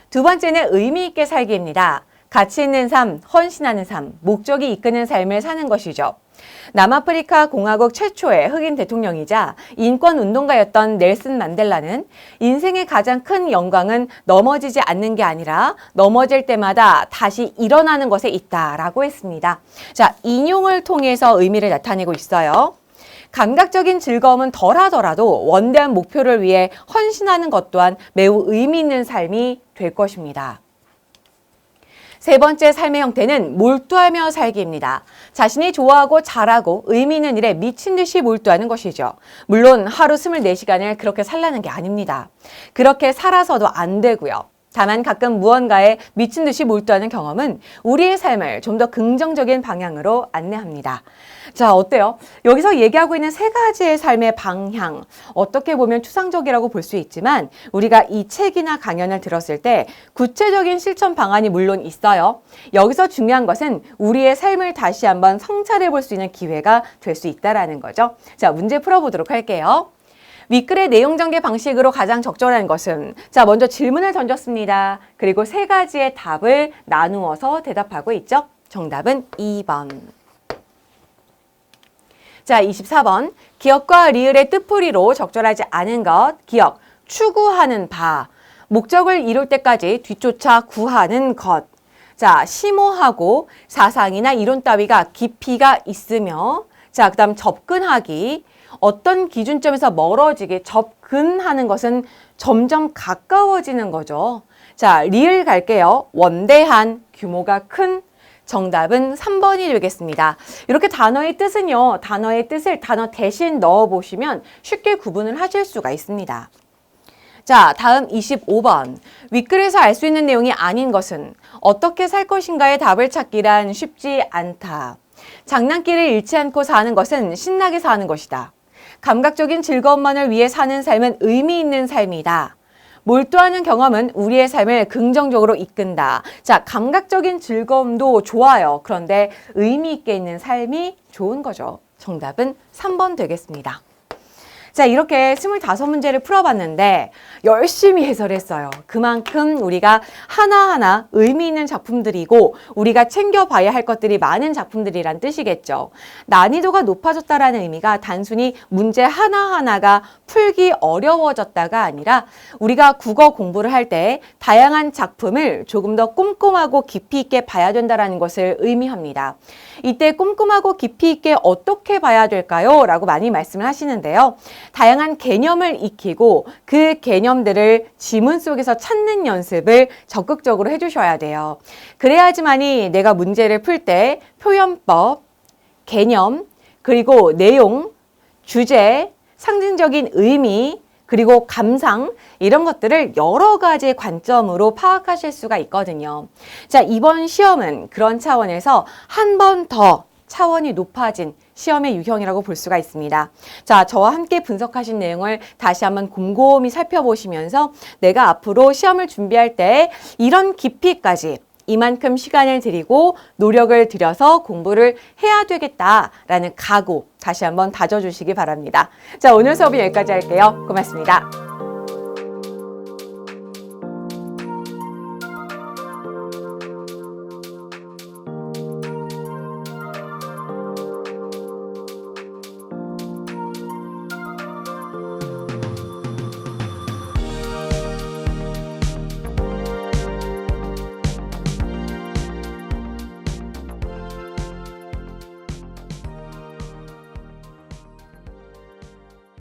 두 번째는 의미 있게 살기입니다. 가치 있는 삶, 헌신하는 삶, 목적이 이끄는 삶을 사는 것이죠. 남아프리카 공화국 최초의 흑인 대통령이자 인권운동가였던 넬슨 만델라는 인생의 가장 큰 영광은 넘어지지 않는 게 아니라 넘어질 때마다 다시 일어나는 것에 있다라고 했습니다. 자, 인용을 통해서 의미를 나타내고 있어요. 감각적인 즐거움은 덜하더라도 원대한 목표를 위해 헌신하는 것 또한 매우 의미 있는 삶이 될 것입니다. 세 번째 삶의 형태는 몰두하며 살기입니다. 자신이 좋아하고 잘하고 의미 있는 일에 미친 듯이 몰두하는 것이죠. 물론 하루 24시간을 그렇게 살라는 게 아닙니다. 그렇게 살아서도 안 되고요. 다만 가끔 무언가에 미친 듯이 몰두하는 경험은 우리의 삶을 좀 더 긍정적인 방향으로 안내합니다. 자, 어때요? 여기서 얘기하고 있는 세 가지의 삶의 방향, 어떻게 보면 추상적이라고 볼 수 있지만 우리가 이 책이나 강연을 들었을 때 구체적인 실천 방안이 물론 있어요. 여기서 중요한 것은 우리의 삶을 다시 한번 성찰해 볼 수 있는 기회가 될 수 있다는 거죠. 자, 문제 풀어보도록 할게요. 윗글의 내용 전개 방식으로 가장 적절한 것은 자, 먼저 질문을 던졌습니다. 그리고 세 가지의 답을 나누어서 대답하고 있죠. 정답은 2번. 자, 24번. 기역과 리을의 뜻풀이로 적절하지 않은 것. 기역, 추구하는 바. 목적을 이룰 때까지 뒤쫓아 구하는 것. 자, 심오하고 사상이나 이론 따위가 깊이가 있으며 자, 그 다음 접근하기. 어떤 기준점에서 멀어지게 접근하는 것은 점점 가까워지는 거죠. 자, 리을 갈게요. 원대한, 규모가 큰, 정답은 3번이 되겠습니다. 이렇게 단어의 뜻은요, 단어의 뜻을 단어 대신 넣어보시면 쉽게 구분을 하실 수가 있습니다. 자, 다음 25번. 윗글에서 알 수 있는 내용이 아닌 것은 어떻게 살 것인가의 답을 찾기란 쉽지 않다. 장난기를 잃지 않고 사는 것은 신나게 사는 것이다. 감각적인 즐거움만을 위해 사는 삶은 의미 있는 삶이다. 몰두하는 경험은 우리의 삶을 긍정적으로 이끈다. 자, 감각적인 즐거움도 좋아요. 그런데 의미 있게 있는 삶이 좋은 거죠. 정답은 3번 되겠습니다. 자, 이렇게 25문제를 풀어봤는데 열심히 해설했어요. 그만큼 우리가 하나하나 의미 있는 작품들이고 우리가 챙겨봐야 할 것들이 많은 작품들이란 뜻이겠죠. 난이도가 높아졌다라는 의미가 단순히 문제 하나하나가 풀기 어려워졌다가 아니라 우리가 국어 공부를 할 때 다양한 작품을 조금 더 꼼꼼하고 깊이 있게 봐야 된다는 것을 의미합니다. 이때 꼼꼼하고 깊이 있게 어떻게 봐야 될까요? 라고 많이 말씀을 하시는데요. 다양한 개념을 익히고 그 개념들을 지문 속에서 찾는 연습을 적극적으로 해주셔야 돼요. 그래야지만이 내가 문제를 풀 때 표현법, 개념, 그리고 내용, 주제, 상징적인 의미, 그리고 감상 이런 것들을 여러 가지 관점으로 파악하실 수가 있거든요. 자, 이번 시험은 그런 차원에서 한 번 더 차원이 높아진 시험의 유형이라고 볼 수가 있습니다. 자, 저와 함께 분석하신 내용을 다시 한번 곰곰이 살펴보시면서 내가 앞으로 시험을 준비할 때 이런 깊이까지 이만큼 시간을 들이고 노력을 들여서 공부를 해야 되겠다라는 각오 다시 한번 다져주시기 바랍니다. 자, 오늘 수업은 여기까지 할게요. 고맙습니다.